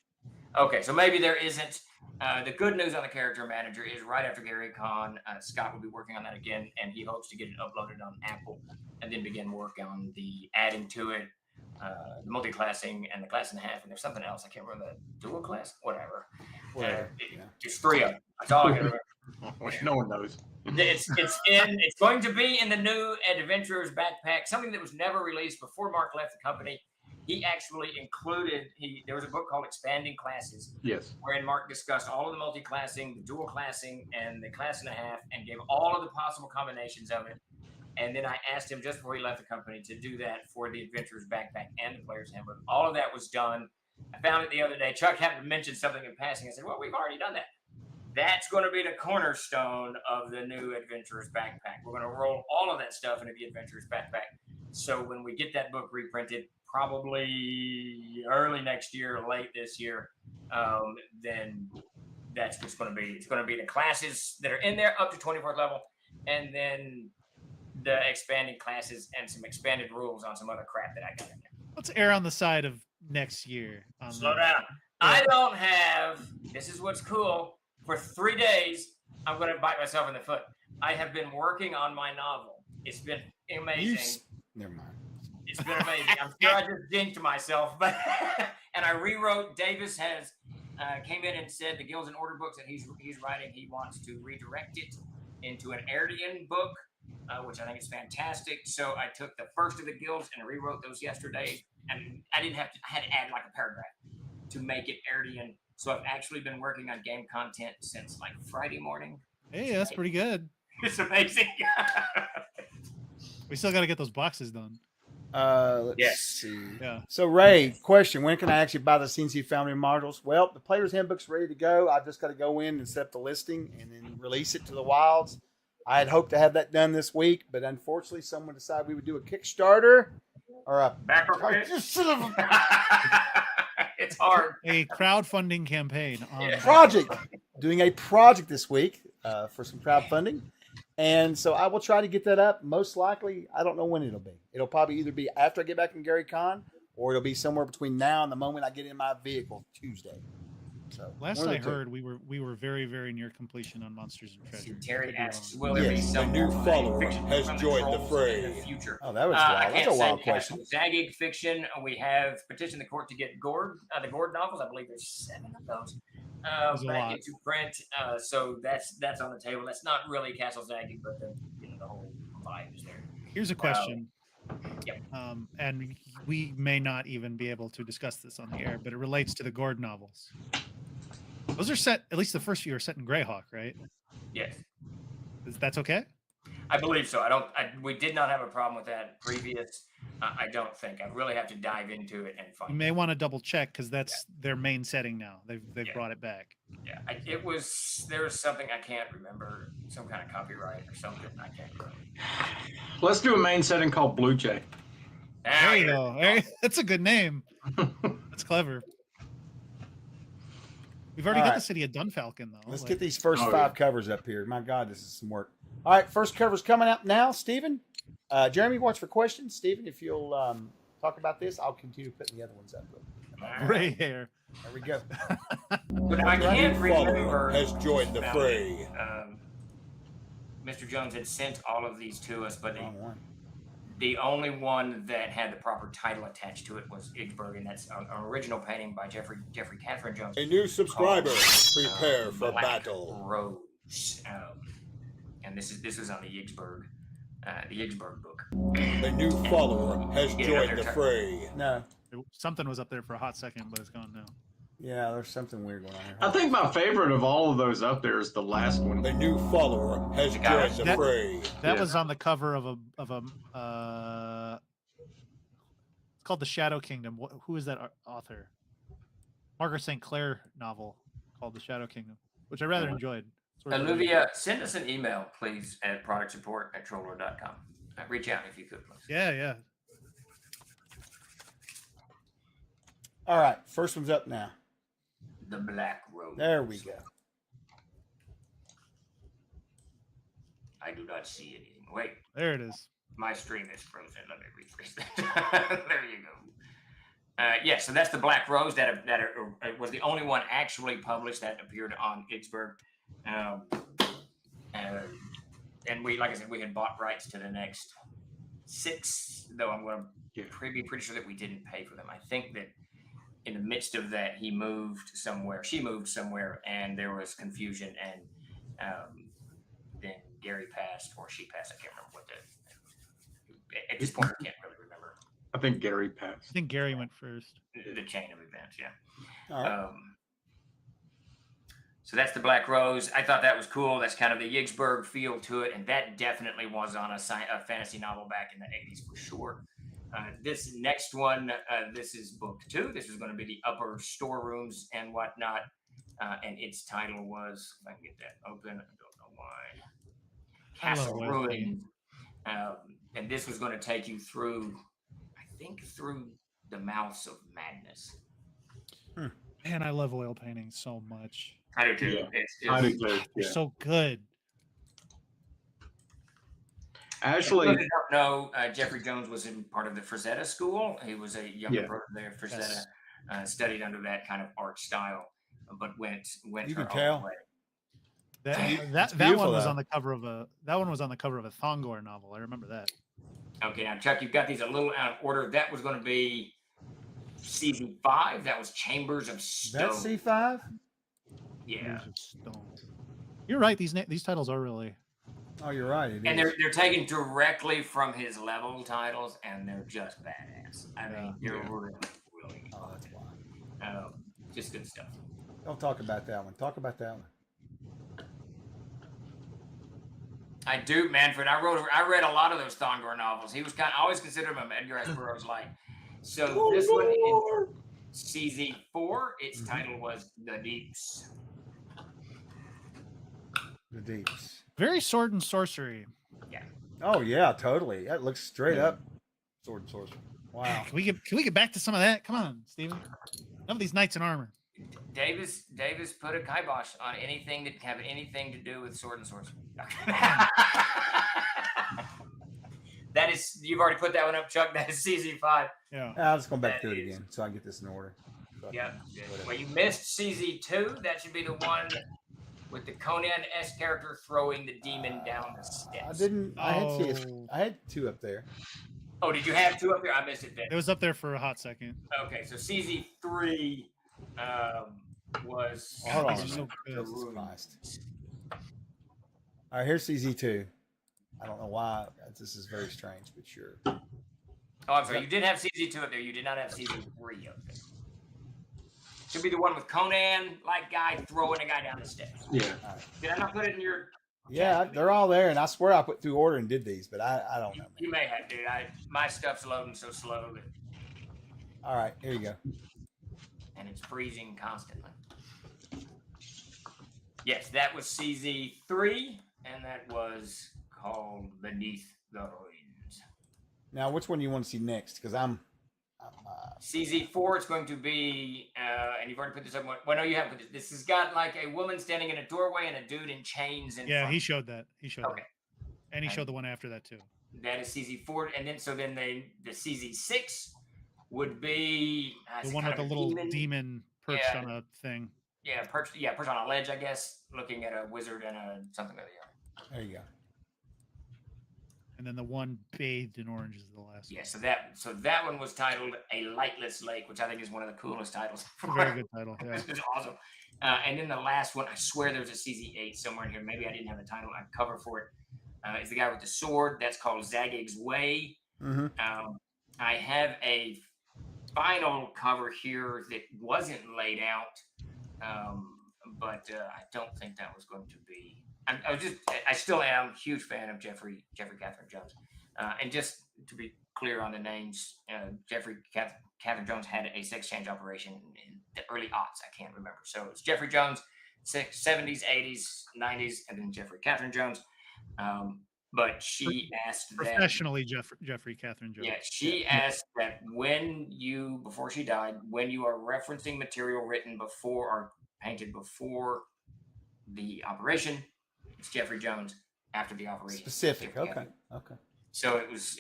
Okay, so maybe there isn't. The good news on the character manager is right after Gary Con, Scott will be working on that again, and he hopes to get it uploaded on Apple and then begin work on the adding to it, the multi-classing and the class and a half, and there's something else. I can't remember the dual class, whatever. There's 3 of them. That's all I can remember. No one knows. It's going to be in the new Adventurer's backpack, something that was never released before Mark left the company. he actually included. There was a book called Expanding Classes. Yes. Wherein Mark discussed all of the multi-classing, the dual classing, and the class and a half, and gave all of the possible combinations of it. And then I asked him just before he left the company to do that for the Adventurer's Backpack and the Player's Handbook. All of that was done. I found it the other day. Chuck happened to mention something in passing. I said, well, we've already done that. That's going to be the cornerstone of the new Adventurer's Backpack. We're going to roll all of that stuff into the Adventurer's Backpack. So when we get that book reprinted, probably early next year or late this year, then that's what's going to be. It's going to be the classes that are in there up to 24th level, and then the expanded classes and some expanded rules on some other crap that I got in there. Let's err on the side of next year. Slow down. I don't have, this is what's cool, for 3 days, I'm going to bite myself in the foot. I have been working on my novel. It's been amazing. Never mind. It's been amazing. I'm sure I just jinxed myself, but and I rewrote. Davis has came in and said the Guilds and Order books that he's writing, he wants to redirect it into an Erdian book, which I think is fantastic. So I took the first of the guilds and I rewrote those yesterday, and I had to add like a paragraph to make it Erdian. So I've actually been working on game content since like Friday morning. Hey, that's pretty good. It's amazing. We still got to get those boxes done. Let's see. Yeah. So Ray, question: when can I actually buy the CNC Foundry modules? Well, the Player's Handbook's ready to go. I've just got to go in and set up the listing and then release it to the wilds. I had hoped to have that done this week, but unfortunately, someone decided we would do a Kickstarter or a Backerkit. It's hard. A crowdfunding campaign. Project. Doing a project this week for some crowdfunding. And so I will try to get that up. Most likely, I don't know when it'll be. It'll probably either be after I get back from Gary Con, or it'll be somewhere between now and the moment I get in my vehicle Tuesday. So last I heard, we were very, very near completion on Monsters and Treasure. Terry asks, will there be some new follower fiction has from the joined the trolls fray. in the future? Oh, that was I wild. That's can't a say wild question. Castle Zagyg fiction. We have petitioned the court to get Gord, the Gord novels. I believe there's 7 of those back into print. So that's on the table. That's not really Castle Zagyg, but the whole vibe is there. Here's a question. Yep. And we may not even be able to discuss this on the air, but it relates to the Gord novels. Those are set, at least the first few are set in Greyhawk, right? Yes. That's okay? I believe so. We did not have a problem with that previous. I don't think. I really have to dive into it and find. You may want to double check because that's their main setting now. They've brought it back. Yeah, there was something I can't remember, some kind of copyright or something. I can't remember. Let's do a main setting called Blue Jay. There you go. That's a good name. That's clever. We've already got the city of Dunfalcon, though. Let's get these first 5 covers up here. My God, this is some work. All right, first cover's coming up now. Stephen, Jeremy, watch for questions. Stephen, if you'll talk about this, I'll continue putting the other ones up. Gray hair. There we go. But I can't remember. Has joined the fray. Mr. Jones had sent all of these to us, but the only one that had the proper title attached to it was Yggsburgh, and that's an original painting by Jeffrey Catherine Jones. A new subscriber. Prepare for Black battle. Rose. And this is on the Yggsburgh book. A new follower has joined the fray. No. Something was up there for a hot second, but it's gone now. Yeah, there's something weird going on here. I think my favorite of all of those up there is the last one. A new follower has joined the fray. That was on the cover of a it's called The Shadow Kingdom. Who is that author? Margaret St. Clair novel called The Shadow Kingdom, which I rather enjoyed. Olivia, send us an email, please, at productsupport@troller.com. Reach out if you could, please. Yeah. All right, first one's up now. The Black Rose. There we go. I do not see anything. Wait, There it is. my stream is frozen. Let me refresh that. There you go. So that's the Black Rose that was the only one actually published that appeared on Yggsburgh. And we, like I said, we had bought rights to the next 6, though I'm going to be pretty sure that we didn't pay for them. I think that in the midst of that, she moved somewhere, and there was confusion, and then Gary passed, or she passed. I can't remember at this point, I can't really remember. I think Gary passed. I think Gary went first. The chain of events, yeah. All right. So that's the Black Rose. I thought that was cool. That's kind of the Yggsburgh feel to it, and that definitely was on a fantasy novel back in the 80s for sure. This next one, this is book 2. This is going to be the upper storerooms and whatnot, and its title was, if I can get that open, I don't know why, Castle Ruins. And this was going to take you through, I think, through the mouths of madness. Man, I love oil paintings so much. I do too. Yeah. They're so good. Actually, if you don't know, Jeffrey Jones was in part of the Frazetta school. He was a younger brother there. Frazetta studied under that kind of art style, but went. You her can own tell. way. That one was on the cover of a Thongor novel. I remember that. Okay, now Chuck, you've got these a little out of order. That was going to be CZ5. That was Chambers of Stone. That's C5. Yeah. You're right. These titles are really. Oh, you're right. And they're taken directly from his level titles, and they're just badass. I mean, they're really. Oh, that's why. Just good stuff. Don't talk about that one. Talk about that one. I do, Manfred. I read a lot of those Thongor novels. He was I always considered him Edgar S. Burroughs like. So this one is CZ4. Its title was The Deeps. The Deeps. Very sword and sorcery. Yeah. Oh yeah, totally. That looks straight up sword and sorcery. Wow. Can we get back to some of that? Come on, Steven. None of these knights in armor. Davis put a kibosh on anything that have anything to do with sword and sorcery. That is, you've already put that one up, Chuck. That is CZ5. Yeah. I'll just go back to it again so I can get this in order. Yeah. Well, you missed CZ2. That should be the one with the Conan-esque character throwing the demon down the steps. I didn't. I had 2 up there. Oh, did you have 2 up there? I missed it then. It was up there for a hot second. Okay, so CZ3 was. Hold on. So good. Jesus Christ. All right, here's CZ2. I don't know why. This is very strange, but sure. Oh, I'm sorry. You did have CZ2 up there. You did not have CZ3 up there. Should be the one with Conan-like guy throwing a guy down the steps. yeah. All right. Did I not put it in your? Yeah, they're all there, and I swear I put through order and did these, but I don't know. You may have, dude. My stuff's loading so slow that, All right, here you go. and it's freezing constantly. Yes, that was CZ3, and that was called Beneath the Ruins. Now, which one do you want to see next? Because I'm CZ4, it's going to be, and you've already put this up. Well, no, you haven't put this. This has got like a woman standing in a doorway and a dude in chains. Yeah, he showed that. Okay. And he showed the one after that too. That is CZ4, and then the CZ6 would be The one with the little demon perched on a thing. Yeah, perched on a ledge, I guess, looking at a wizard and something or the other. there you go. And then the one bathed in orange is the last Yeah, so that one was titled A Lightless Lake, which I think is one of the coolest titles. one. Very good title. Yeah. This is awesome. And then the last one, I swear there's a CZ8 somewhere in here. Maybe I didn't have the title. I cover for it. Is the guy with the sword. That's called Zagyg's Way. Mm-hmm. I have a final cover here that wasn't laid out, but I don't think that was going to be. I still am a huge fan of Jeffrey Catherine Jones. And just to be clear on the names, Jeffrey Catherine Jones had a sex change operation in the early aughts. I can't remember. So it's Jeffrey Jones, 70s, 80s, 90s, and then Jeffrey Catherine Jones. But she asked professionally Jeffrey Catherine Jones. Yeah, she asked that before she died, when you are referencing material written before or painted before the operation, it's Jeffrey Jones. After the operation, Specific. Okay. So it was.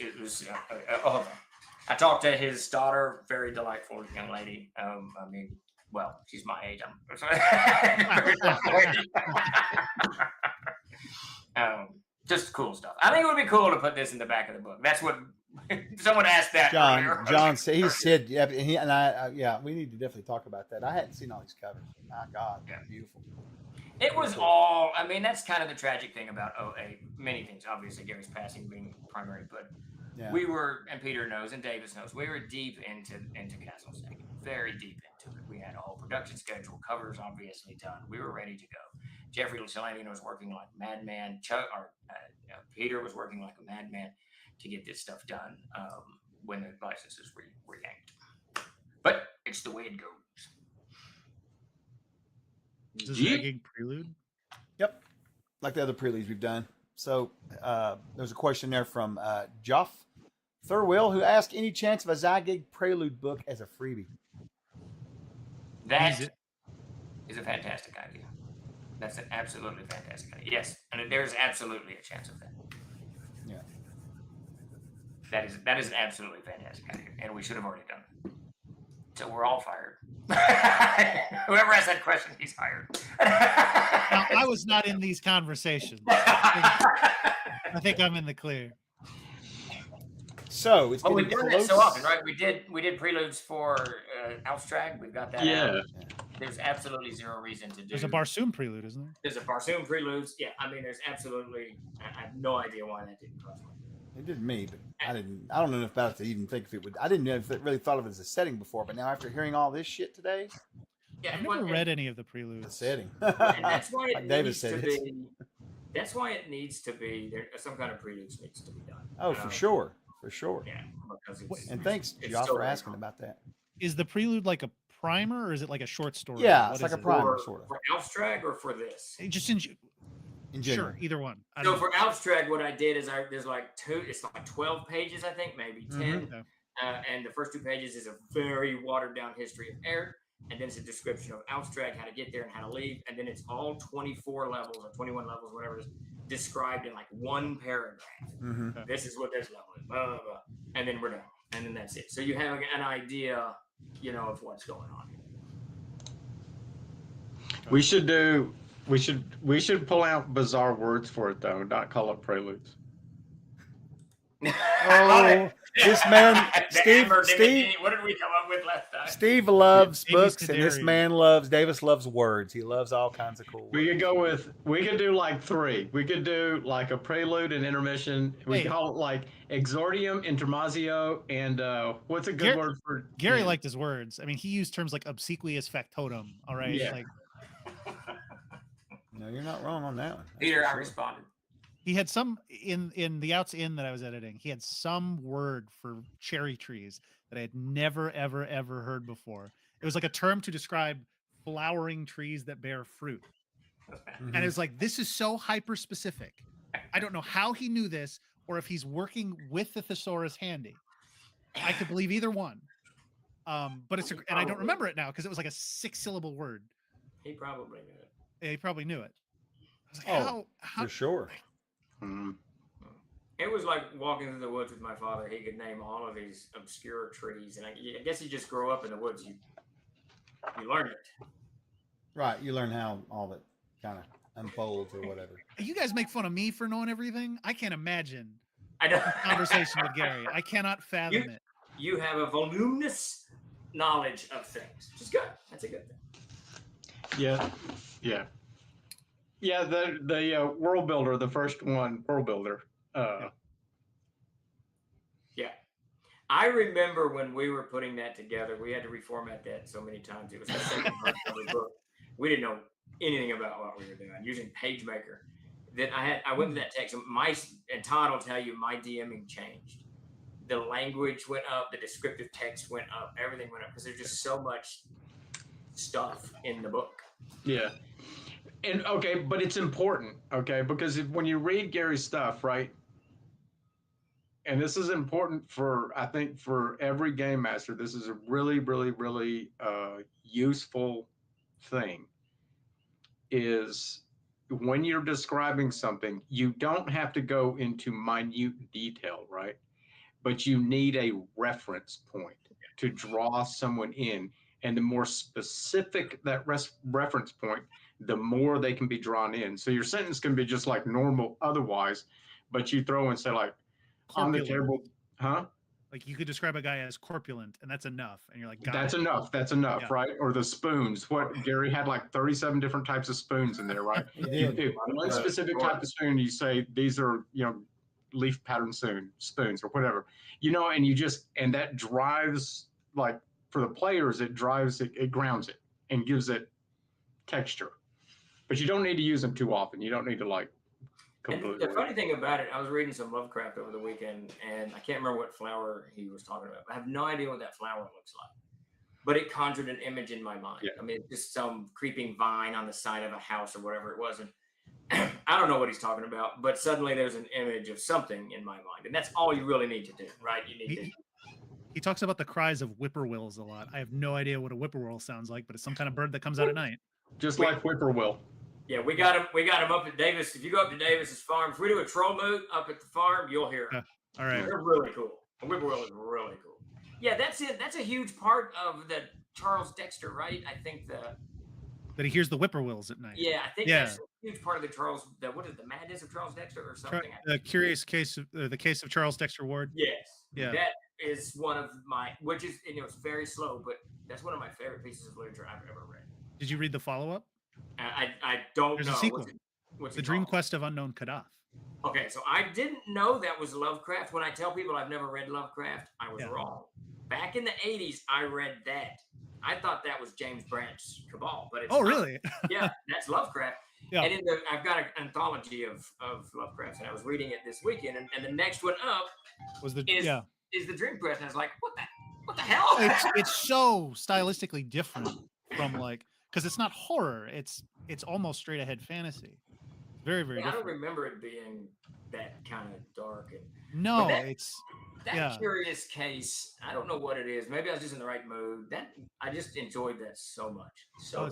I talked to his daughter, very delightful young lady. I mean, well, she's my age. Just cool stuff. I think it would be cool to put this in the back of the book. That's what someone asked that. John said he said, yeah, we need to definitely talk about that. I hadn't seen all these covers. My God, beautiful. It was all. I mean, that's kind of the tragic thing about 08. Many things, obviously, Gary's passing being primary, but Yeah. We were, and Peter knows, and Davis knows, we were deep into Castle Zagyg, very deep into it. We had a whole production schedule, covers obviously done. We were ready to go. Jeffrey Chelanian was working like a madman. Peter was working like a madman to get this stuff done when the licenses were yanked. But it's the way it goes. Is this Zagyg prelude? Yep, like the other preludes we've done. So there's a question there from Joff Thurwill, who asked, any chance of a Zagyg prelude book as a freebie? That is a fantastic idea. That's an absolutely fantastic idea. Yes, and there's absolutely a chance of that. Yeah. That is an absolutely fantastic idea, and we should have already done it. So we're all fired. Whoever asked that question, he's fired. Now, I was not in these conversations. I think I'm in the clear. So it's we've done that so often, right? We did preludes for Alstrag. We've got that. Yeah. There's absolutely zero reason to do. There's a Barsoom prelude, isn't there? There's a Barsoom preludes. Yeah, I mean, there's absolutely. I have no idea why that didn't cross my mind. It did me, but I don't know enough about it to even think if it would. I didn't know if it really thought of it as a setting before, but now after hearing all this shit today, yeah, I've never read any of the preludes. The setting. And that's why it like Davis needs said, to be. That's why it needs to be. Some kind of preludes needs to be done. Oh, for sure. For sure. Yeah, because and thanks, Joff, for asking about that. Is the prelude like a primer, or is it like a short story? Yeah, it's like a primer, sort of. For Alstrag or for this? Just in general. Sure, either one. So for Alstrag, what I did is there's like it's like 12 pages, I think, maybe 10. Mm-hmm. And the first 2 pages is a very watered down history of Air, and then it's a description of Alstrag, how to get there and how to leave, and then it's all 24 levels or 21 levels, whatever it is, described in like one paragraph. Mm-hmm. This is what this level is, blah, blah, blah. And then we're done. And then that's it. So you have an idea, of what's going on. We should pull out bizarre words for it though, not call it preludes. Oh, this man, Steve, what did we come up with last time? Steve loves books, and this man Davis loves words. He loves all kinds of cool words. We could do like 3. We could do like a prelude and intermission. We call it like exordium, intermezzo, and what's a good word for Gary liked his words. I mean, he used terms like obsequious factotum. All right. Yeah. Like, no, you're not wrong on that one. Peter, I responded. He had some in the outs in that I was editing. He had some word for cherry trees that I had never, ever, ever heard before. It was like a term to describe flowering trees that bear fruit. Mm-hmm. And it was like, this is so hyper specific. I don't know how he knew this, or if he's working with the thesaurus handy. I could believe either one. But and I don't remember it now because it was like a 6-syllable word. He probably knew it. Yeah, he probably knew it. I was like, how for sure. It was like walking through the woods with my father. He could name all of these obscure trees, and I guess you just grow up in the woods. You learn it. Right, you learn how all that kind of unfolds or whatever. You guys make fun of me for knowing everything. I can't imagine a conversation with Gary. I cannot fathom it. You have a voluminous knowledge of things, which is good. That's a good thing. Yeah. The World Builder, the first one, World Builder. Yeah. I remember when we were putting that together, we had to reformat that so many times. It was the second hardcover book. We didn't know anything about what we were doing using PageMaker. Then I went to that text, and Todd will tell you my DMing changed. The language went up, the descriptive text went up, everything went up because there's just so much stuff in the book. Yeah. And okay, but it's important, okay, because when you read Gary's stuff, right, and this is important I think for every game master, this is a really, really, really useful thing, is when you're describing something, you don't have to go into minute detail, right? But you need a reference point to draw someone in. And the more specific that reference point, the more they can be drawn in. So your sentence can be just like normal otherwise, but you throw and say like, on the table, huh? Like you could describe a guy as corpulent, and that's enough. And you're like, that's enough, yeah. Right? Or the spoons. Gary had like 37 different types of spoons in there, right? You pick one specific type of spoon, you say, these are, leaf pattern spoons or whatever, and and that drives, like, for the players, it grounds it and gives it texture. But you don't need to use them too often. You don't need to, like, completely. And the funny thing about it, I was reading some Lovecraft over the weekend, and I can't remember what flower he was talking about. I have no idea what that flower looks like, but it conjured an image in my mind. Yeah. I mean, just some creeping vine on the side of a house or whatever it was. And I don't know what he's talking about, but suddenly there's an image of something in my mind. And that's all you really need to do, right? You need to. He talks about the cries of whippoorwills a lot. I have no idea what a whippoorwill sounds like, but it's some kind of bird that comes out at night. Just like whippoorwill. Yeah, we got him. We got him up at Davis. If you go up to Davis's farm, if we do a troll moot up at the farm, you'll hear them. All right. They're really cool. A whippoorwill is really cool. Yeah, that's it. That's a huge part of the Charles Dexter, right? I think that he hears the whippoorwills at night. Yeah, I think that's a huge part of the madness of Charles Dexter or something. The curious case of the case of Charles Dexter Ward. Yes. Yeah. That is one of my, which is, it's very slow, but that's one of my favorite pieces of literature I've ever read. Did you read the follow-up? I don't There's know. a sequel. What's The Dream Quest of Unknown Kadaf. Okay, so I didn't know that was Lovecraft. When I tell people I've never read Lovecraft, I was wrong. Back in the 80s, I read that. I thought that was James Brandt's Cabal, but it's not. Really? Yeah, that's Lovecraft. Yeah. And I've got an anthology of Lovecraft, and I was reading it this weekend, and the next one up is the Dream Quest, and I was like, what the hell? It's so stylistically different from, like, because it's not horror. It's almost straight ahead fantasy. Very, very different. I don't remember it being that kind of dark. No, that curious case. I don't know what it is. Maybe I was just in the right mood. I just enjoyed that so much. So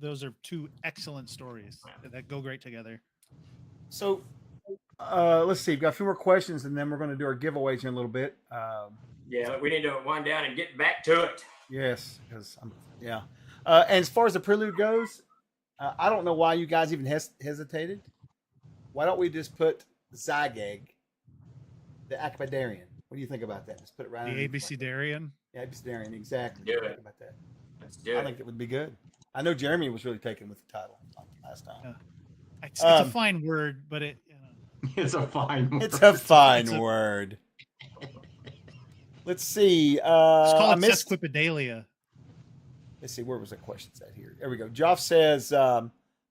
those are two excellent stories that go great together. So let's see. We've got a few more questions, and then we're going to do our giveaways in a little bit. Yeah, we need to wind down and get back to it. Yes, because and as far as the prelude goes, I don't know why you guys even hesitated. Why don't we just put Zagyg, the Akbadarian? What do you think about that? Just put it right. The ABCdarian. Yeah, ABCdarian, exactly. Do it. Think about that. Let's do it. I think it would be good. I know Jeremy was really taken with the title last time. Yeah. It's a fine word, but it's a fine word. It's a fine word. Let's see. It's called Sesquipedalia. Let's see, where was the questions at here? There we go. Joff says,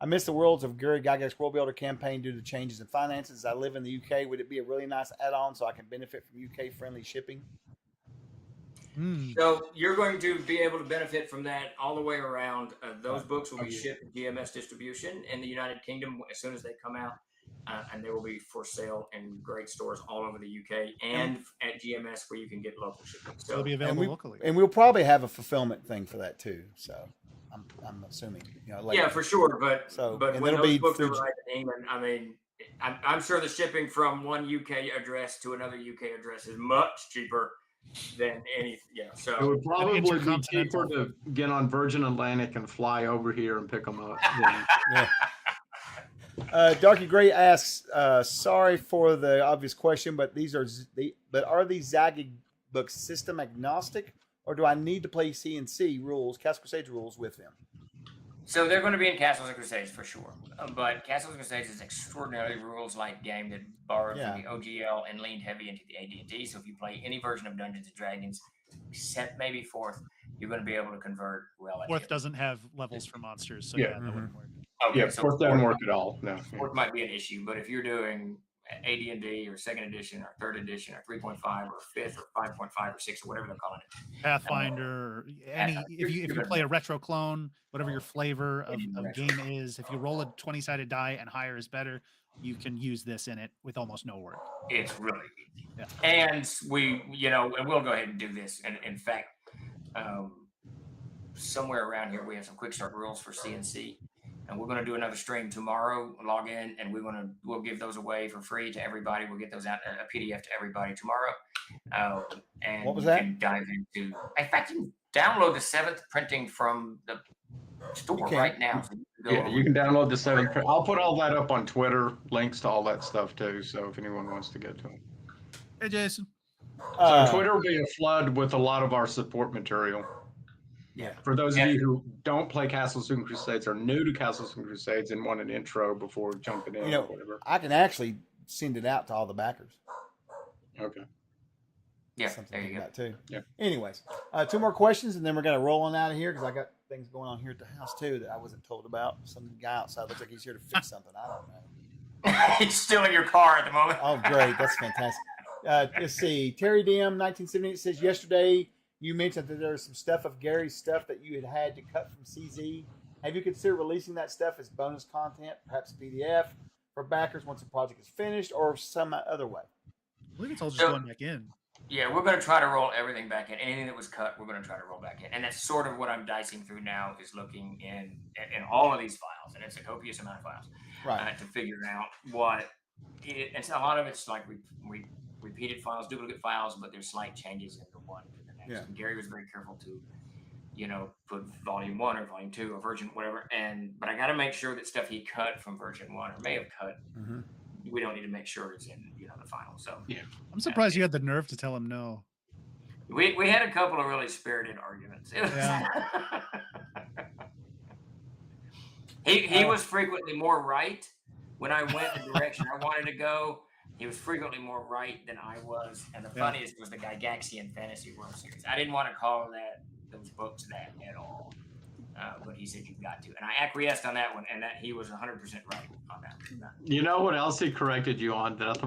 I missed the Worlds of Gary Gygax World Builder campaign due to changes in finances. I live in the UK. Would it be a really nice add-on so I can benefit from UK-friendly shipping? So you're going to be able to benefit from that all the way around. Those books will be shipped to GMS distribution in the United Kingdom as soon as they come out. And they will be for sale in great stores all over the UK and at GMS where you can get local shipping. So it'll be available locally. And we'll probably have a fulfillment thing for that too. So I'm assuming, later. Yeah, for sure. But when those books arrive in England, I mean, I'm sure the shipping from one UK address to another UK address is much cheaper than any. Yeah, so it would probably be cheaper to get on Virgin Atlantic and fly over here and pick them up. Yeah. Darky Gray asks, sorry for the obvious question, but are these Zagyg books system agnostic, or do I need to play CNC rules, Castle Crusades rules with them? So they're going to be in Castles and Crusades for sure. But Castles and Crusades is extraordinarily rules-like game that borrowed from the OGL and leaned heavy into the AD&D. So if you play any version of Dungeons and Dragons, except maybe 4th, you're going to be able to convert well. 4th doesn't have levels for monsters, so that wouldn't work. Okay, yeah, so 4th doesn't work at all. No, 4th might be an issue, but if you're doing AD&D or 2nd edition or 3rd edition or 3.5 or 5th or 5.5 or 6 or whatever they're calling it, Pathfinder, or if you play a retro clone, whatever your flavor of game is, if you roll a 20-sided die and higher is better, you can use this in it with almost no work. It's really easy. Yeah. And and we'll go ahead and do this. And in fact, somewhere around here we have some quick start rules for CNC. And we're going to do another stream tomorrow. Log in, and we'll give those away for free to everybody. We'll get those out a PDF to everybody tomorrow. And what was you that? Can dive into. In fact, you can download the 7th printing from the store right now. So you can download the 7th. I'll put all that up on Twitter. Links to all that stuff too. So if anyone wants to get to it. Hey, Jason. So Twitter will be a flood with a lot of our support material. Yeah. For those of you who don't play Castles and Crusades or new to Castles and Crusades and want an intro before jumping in or whatever. I can actually send it out to all the backers. Okay. Yeah, Something there to you think go. about too. Yeah. Anyways, 2 more questions, and then we're gonna roll on out of here because I got things going on here at the house too that I wasn't told about. Some guy outside looks like he's here to fix something. I don't know. He's still in your car at the moment. Oh, great. That's fantastic. Let's see. Terry DM 1978 says, yesterday you mentioned that there was some stuff of Gary's stuff that you had to cut from CZ. Have you considered releasing that stuff as bonus content, perhaps PDF, for backers once the project is finished, or some other way? I believe it's all just going back in. Yeah, we're going to try to roll everything back in. Anything that was cut, we're going to try to roll back in. And that's sort of what I'm dicing through now, is looking in all of these files, and it's a copious amount of files, Right. to figure out what it, and so a lot of it's like we repeated files, duplicate files, but there's slight changes in the one to the next. Yeah. And Gary was very careful to, put volume 1 or volume 2 or version whatever. But I got to make sure that stuff he cut from version 1 or may have cut, Mm-hmm. we don't need to make sure it's in the final. So Yeah. I'm surprised you had the nerve to tell him no. we had a couple of really spirited arguments. It was, Yeah. he was frequently more right when I went the direction I wanted to go. He was frequently more right than I was, and the funniest was the Gygaxian Fantasy World Series. I didn't want to call those books that at all, but he said you've got to, and I acquiesced on that one, and that he was 100% right on that. You know what else he corrected you on that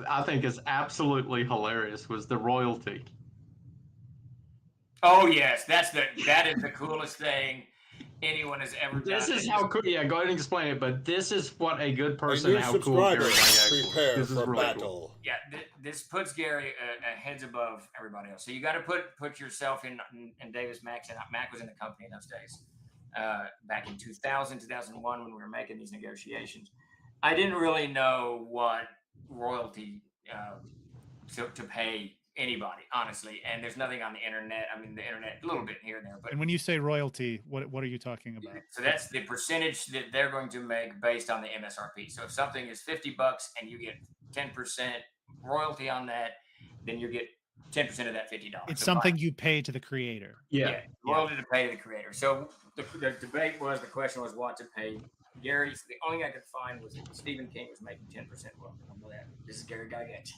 I think is absolutely hilarious was the royalty. Oh yes, that is the coolest thing anyone has ever done. This is how cool. Yeah, go ahead and explain it. But this is what a good person. New How cool Gary subscribers, Gygax was. prepare This is for really battle. cool. Yeah, this puts Gary heads above everybody else. So you got to put yourself in Davis Max, and Mac was in the company in those days, back in 2000, 2001 when we were making these negotiations. I didn't really know what royalty to pay anybody, honestly. And there's nothing on the internet. I mean, the internet, a little bit here and there. But And when you say royalty, what are you talking about? so that's the percentage that they're going to make based on the MSRP. So if something is $50 and you get 10% royalty on that, then you get 10% of that $50. It's So something you pay to the creator. yeah, royalty to pay to the creator. So the question was what to pay Gary. So the only thing I could find was that Stephen King was making 10% royalty. I know that. This is Gary Gygax.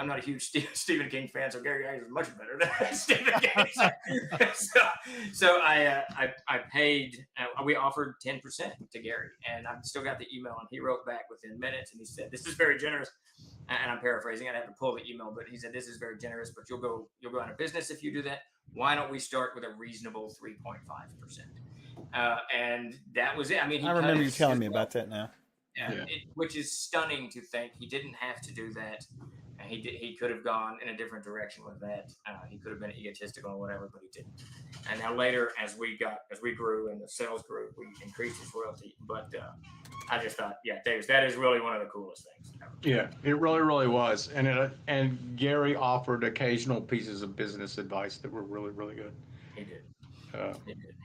I'm not a huge Stephen King fan, so Gary Gygax is much better than Stephen King. So I paid. We offered 10% to Gary, and I've still got the email, and he wrote back within minutes, and he said, "This is very generous." And I'm paraphrasing. I'd have to pull the email, but he said, "This is very generous, but you'll go out of business if you do that. Why don't we start with a reasonable 3.5%?" And that was it. I mean, I remember you telling me about that now. which is stunning to think he didn't have to do that. He could have gone in a different direction with that. He could have been egotistical or whatever, but he didn't. And now later, as we grew and the sales grew, we increased his royalty. But I just thought, Davis, that is really one of the coolest things ever. Yeah, it really, really was. And Gary offered occasional pieces of business advice that were really, really good. He did.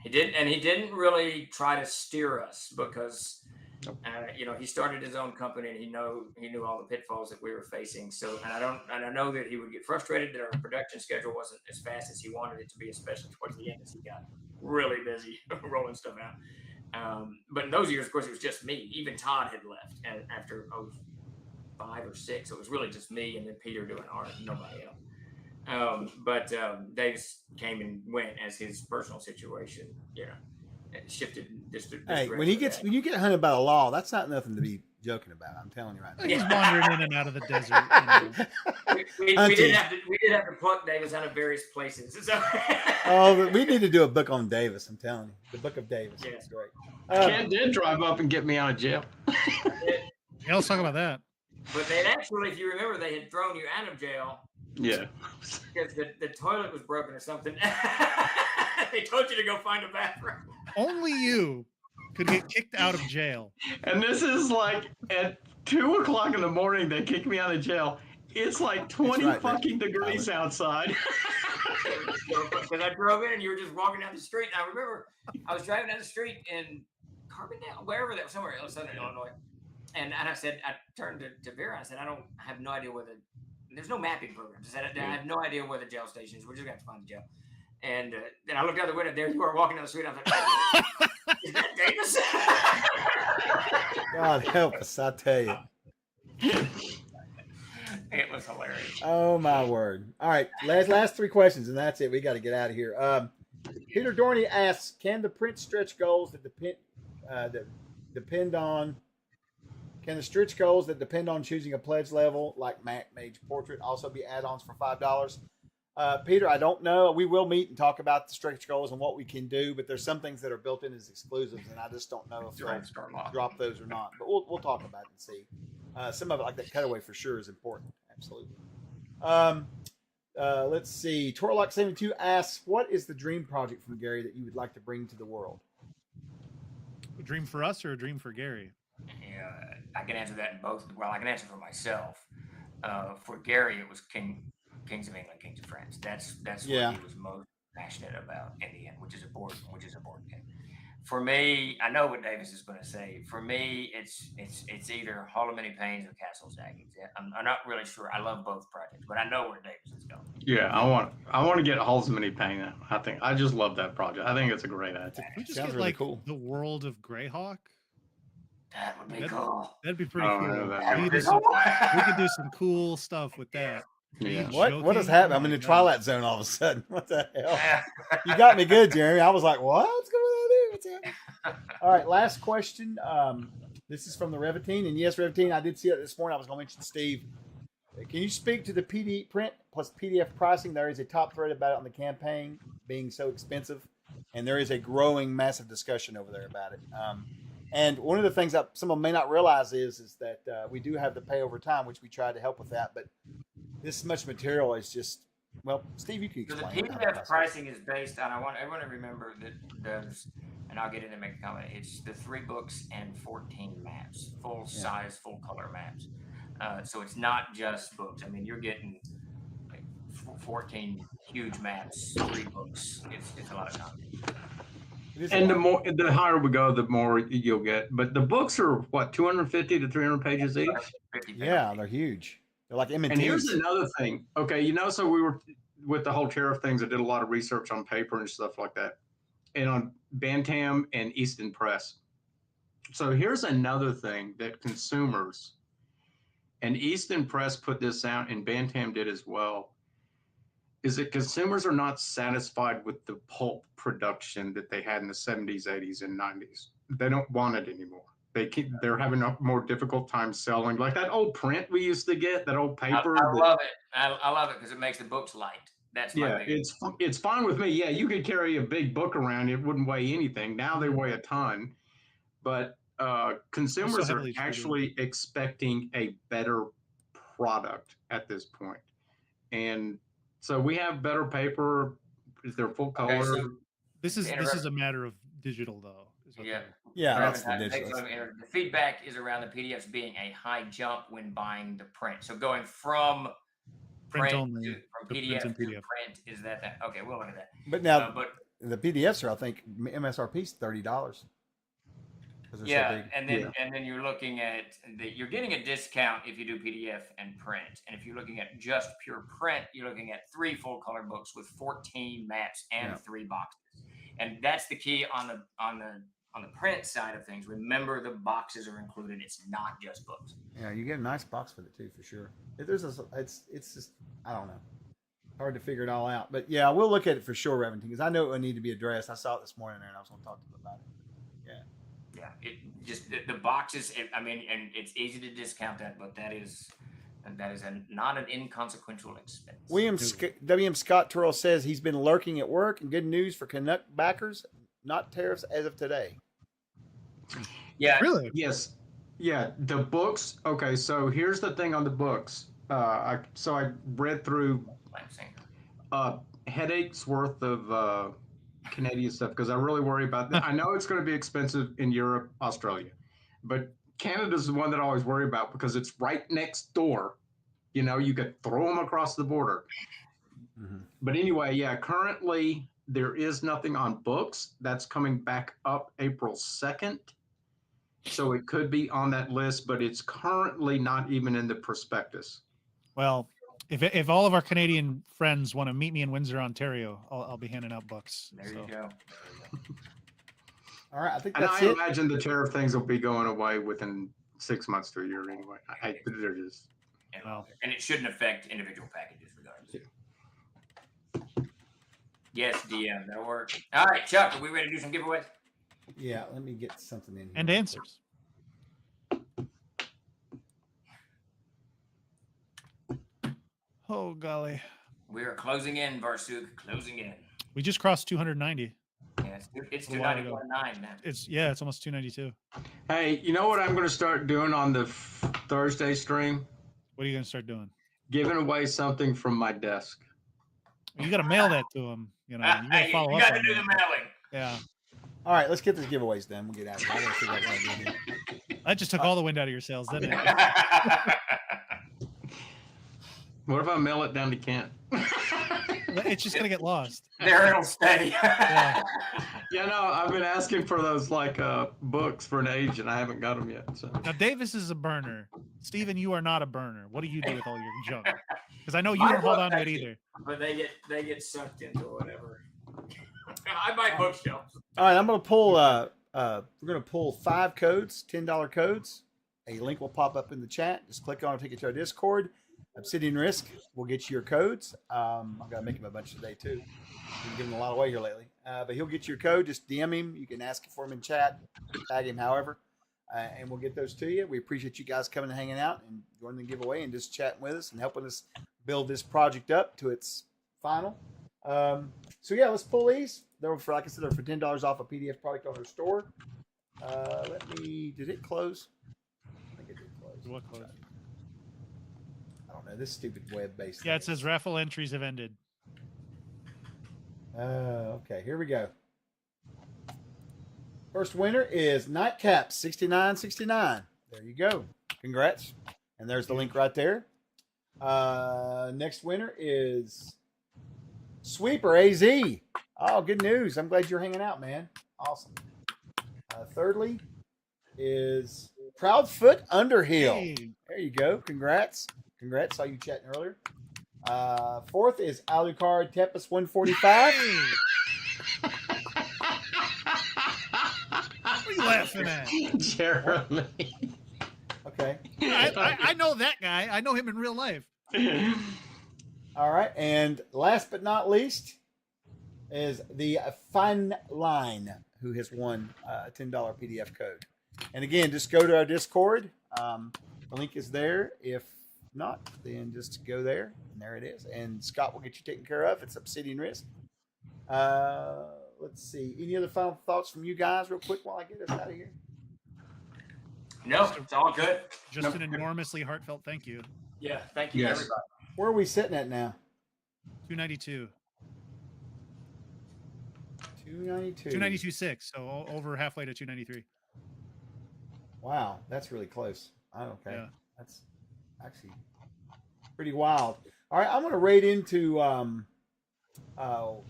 He did, and he didn't really try to steer us because, he started his own company and he knew all the pitfalls that we were facing. So, and I know that he would get frustrated that our production schedule wasn't as fast as he wanted it to be, especially towards the end as he got really busy rolling stuff out. But in those years, of course, it was just me. Even Todd had left, and after 5 or 6, it was really just me and then Peter doing art, nobody else. But Davis came and went as his personal situation, shifted. Hey, when you get hunted by the law, that's not nothing to be joking about. I'm telling you right now. He's wandering in and out of the desert. We did have to pluck Davis out of various places. So. Oh, we need to do a book on Davis. I'm telling you, the Book of Davis. Yeah. It's great. Ken did drive up and get me out of jail. Yeah, let's talk about that. But they actually, if you remember, they had thrown you out of jail. Yeah. Because the toilet was broken or something. They told you to go find a bathroom. Only you could get kicked out of jail. And this is like at 2 o'clock in the morning, they kicked me out of jail. It's like 20 fucking degrees outside. Because I drove in and you were just walking down the street. And I remember I was driving down the street in Carbondale, wherever that was, somewhere in Southern Illinois. And I said, I turned to Vera. I said, I have no idea where there's no mapping programs. I said, I have no idea where the jail station is. We're just going to have to find the jail. And then I looked out the window. There you are walking down the street. I was like, is that Davis? God help us, I tell you. was hilarious. Oh my word! All right, last three questions, and that's it. We got to get out of here. Peter Dorney asks, "Can the print stretch goals that depend on choosing a pledge level like Mage Portrait also be add-ons for $5?" Peter, I don't know. We will meet and talk about the stretch goals and what we can do, but there's some things that are built in as exclusives, and I just don't know if they'll drop those or not. But we'll talk about it and see. Some of it, like that cutaway, for sure is important. Absolutely. Let's see. Torlock72 asks, "What is the dream project from Gary that you would like to bring to the world?" A dream for us or a dream for Gary? Yeah, I can answer that in both. Well, I can answer for myself. For Gary, it was Kings of England, Kings of France. That's what he was most passionate about in the end, which is a board game. For me, I know what Davis is going to say. For me, it's either Hall of Many Pains or Castle Zagyg. I'm not really sure. I love both projects, but I know where Davis is going. Yeah, I want to get Halls of Many Pain. I just love that project. I think it's a great idea. We just Sounds get really like cool. the world of Greyhawk. That would be cool. That'd be pretty Oh, cool. yeah, We could do some cool stuff with that. Yeah. What has happened? I'm in the Twilight Zone all of a sudden. What the hell? You got me good, Jeremy. I was like, what? What's going on here? What's happening? All right, last question. This is from the Revitine. And yes, Revitine, I did see it this morning. I was going to mention Steve. Can you speak to the PDF print plus PDF pricing? There is a top thread about it on the campaign being so expensive. And there is a growing, massive discussion over there about it. And one of the things that some of them may not realize is that we do have the pay over time, which we tried to help with that. But this much material is just, well, Steve, you can So explain. the PDF pricing is based on, I want everyone to remember that there's, and I'll get in and make a comment, it's the 3 books and 14 maps, full size, full color maps. So it's not just books. I mean, you're getting like 14 huge maps, 3 books. It's a lot of content. And the higher we go, the more you'll get. But the books are what, 250 to 300 pages each? Yeah, they're huge. They're like M&Ts. And here's another thing. Okay, so we were with the whole tariff things. I did a lot of research on paper and stuff like that, and on Bantam and Easton Press. So here's another thing that consumers, and Easton Press put this out, and Bantam did as well, is that consumers are not satisfied with the pulp production that they had in the 70s, 80s, and 90s. They don't want it anymore. They're having a more difficult time selling. Like that old print we used to get, that old paper. I love it. I love it because it makes the books light. That's my it's fine with me. Yeah, you could carry a big book around. It wouldn't weigh anything. Now they weigh a ton. But consumers are actually expecting a better product at this point. And so we have better paper. They're full color. Okay, so this is a matter of digital, though. That's the digital. The feedback is around the PDFs being a high jump when buying the print. So going from print only, from PDF to print, is that? Okay, we'll look at that. But now, the PDFs are, I think, MSRP is $30. Yeah, and then you're looking at you're getting a discount if you do PDF and print, and if you're looking at just pure print, you're looking at 3 full color books with 14 maps and 3 boxes, and that's the key on the print side of things. Remember, the boxes are included. It's not just books. Yeah, you get a nice box with it too, for sure. It's just, I don't know, hard to figure it all out. But yeah, we'll look at it for sure, Reventine, because I know it will need to be addressed. I saw it this morning there, and I was going to talk to them about it. Yeah, it just the boxes. And it's easy to discount that, but that is not an inconsequential expense. W.M. Scott Turrell says he's been lurking at work, and good news for Canuck backers, not tariffs as of today. Yeah. Really? Yes. Yeah. The books. Okay. So here's the thing on the books. I read through headaches worth of Canadian stuff because I really worry about that. I know it's going to be expensive in Europe, Australia, but Canada's the one that I always worry about because it's right next door. You could throw them across the border. Mm-hmm. But anyway, currently there is nothing on books. That's coming back up April 2nd. So it could be on that list, but it's currently not even in the prospectus. Well, if all of our Canadian friends want to meet me in Windsor, Ontario, I'll be handing out books. There you go. All right, I think I imagine the tariff things will be going away within 6 months to a year anyway. They're just. and it shouldn't affect individual packages regardless. Yes, DM, that'll work. All right, Chuck, are we ready to do some giveaways? Yeah, let me get something in here. And answers. Oh, golly. We are closing in, Barsuk, closing in. We just crossed 290. Yeah, it's 291.9 now. It's almost 292. Hey, you know what I'm going to start doing on the Thursday stream? What are you going to start doing? Giving away something from my desk. You got to mail that to them. You know, you got to follow you up. got to on do that. the mailing. Yeah. All right, let's get these giveaways done. We'll get out of here. I gotta figure out what I do here. That just took all the wind out of your sails, didn't it? What if I mail it down to Kent? It's just gonna get lost. There it'll stay. Yeah. Yeah, no, I've been asking for those books for an age, and I haven't got them yet. So Now Davis is a burner. Steven, you are not a burner. What do you do with all your junk? Because I know you don't hold on to it either. But they get sucked into whatever. I buy bookshelves. All right, I'm gonna pull. We're gonna pull 5 codes, $10 codes. A link will pop up in the chat. Just click on it, take it to our Discord. Obsidian Risk will get you your codes. I'm gonna make him a bunch today too. Been giving a lot away here lately, but he'll get your code. Just DM him. You can ask for him in chat, tag him, however, and we'll get those to you. We appreciate you guys coming and hanging out and joining the giveaway and just chatting with us and helping us build this project up to its final. So yeah, let's pull these. They're for, like I said, they're for $10 off a PDF product on our store. Did it close? I think it did close. What close? I don't know. This stupid web-based. Yeah, it says raffle entries have ended. Okay, here we go. First winner is Nightcap 6969. There you go. Congrats. And there's the link right there. Next winner is Sweeper AZ. Oh, good news. I'm glad you're hanging out, man. Awesome. Thirdly is Proudfoot Underhill. Hey. There you go. Congrats. Saw you chatting earlier. Fourth is Alucard Tepus 145. What are you laughing at? Jeremy. Okay. I know that guy. I know him in real life. All right. And last but not least is the Fine Line, who has won a $10 PDF code. And again, just go to our Discord. The link is there. If not, then just go there. And there it is. And Scott will get you taken care of. It's Obsidian Risk. Let's see. Any other final thoughts from you guys real quick while I get us out of here? No, it's all good. Just an enormously heartfelt thank you. Yeah, thank you, Yes. everybody. Where are we sitting at now? 292. 292. 292.6. So over halfway to 293. Wow, that's really close. Okay. Yeah. That's actually pretty wild. All right, I'm going to raid into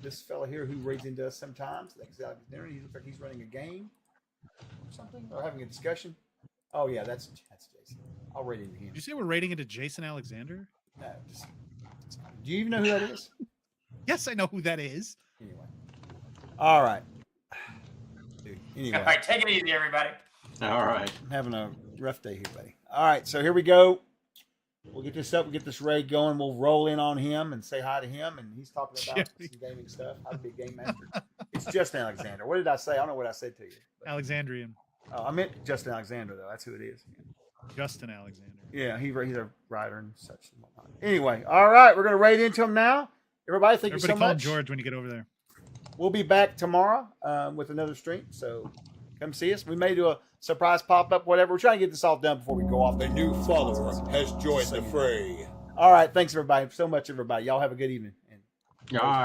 this fella here who raids into us sometimes. I think he's out at dinner. He looks like he's running a game or something, or having a discussion. Oh yeah, that's Jason. I'll raid into him. Did you say we're rating into Jason Alexander? No, do you even know who that is? Yes, I know who that is. Anyway. All right. Dude, anyway. All right, take it easy, everybody. All right. I'm having a rough day here, buddy. All right, so here we go. We'll get this up. We'll get this raid going. We'll roll in on him and say hi to him. And he's talking about some gaming stuff. How to be a game master. It's Justin Alexander. What did I say? I don't know what I said to you. But, Alexandrian. I meant Justin Alexander, though. That's who it is. Justin Alexander. Yeah, he's a writer and such. And whatnot. Anyway, all right. We're going to raid into him now. Everybody, thank you so Everybody call much. George when you get over there. We'll be back tomorrow with another stream. So come see us. We may do a surprise pop-up, whatever. We're trying to get this all done before we go off. A new follower has joined the fray. All right. Thanks, everybody, so much, everybody. Y'all have a good evening. All right.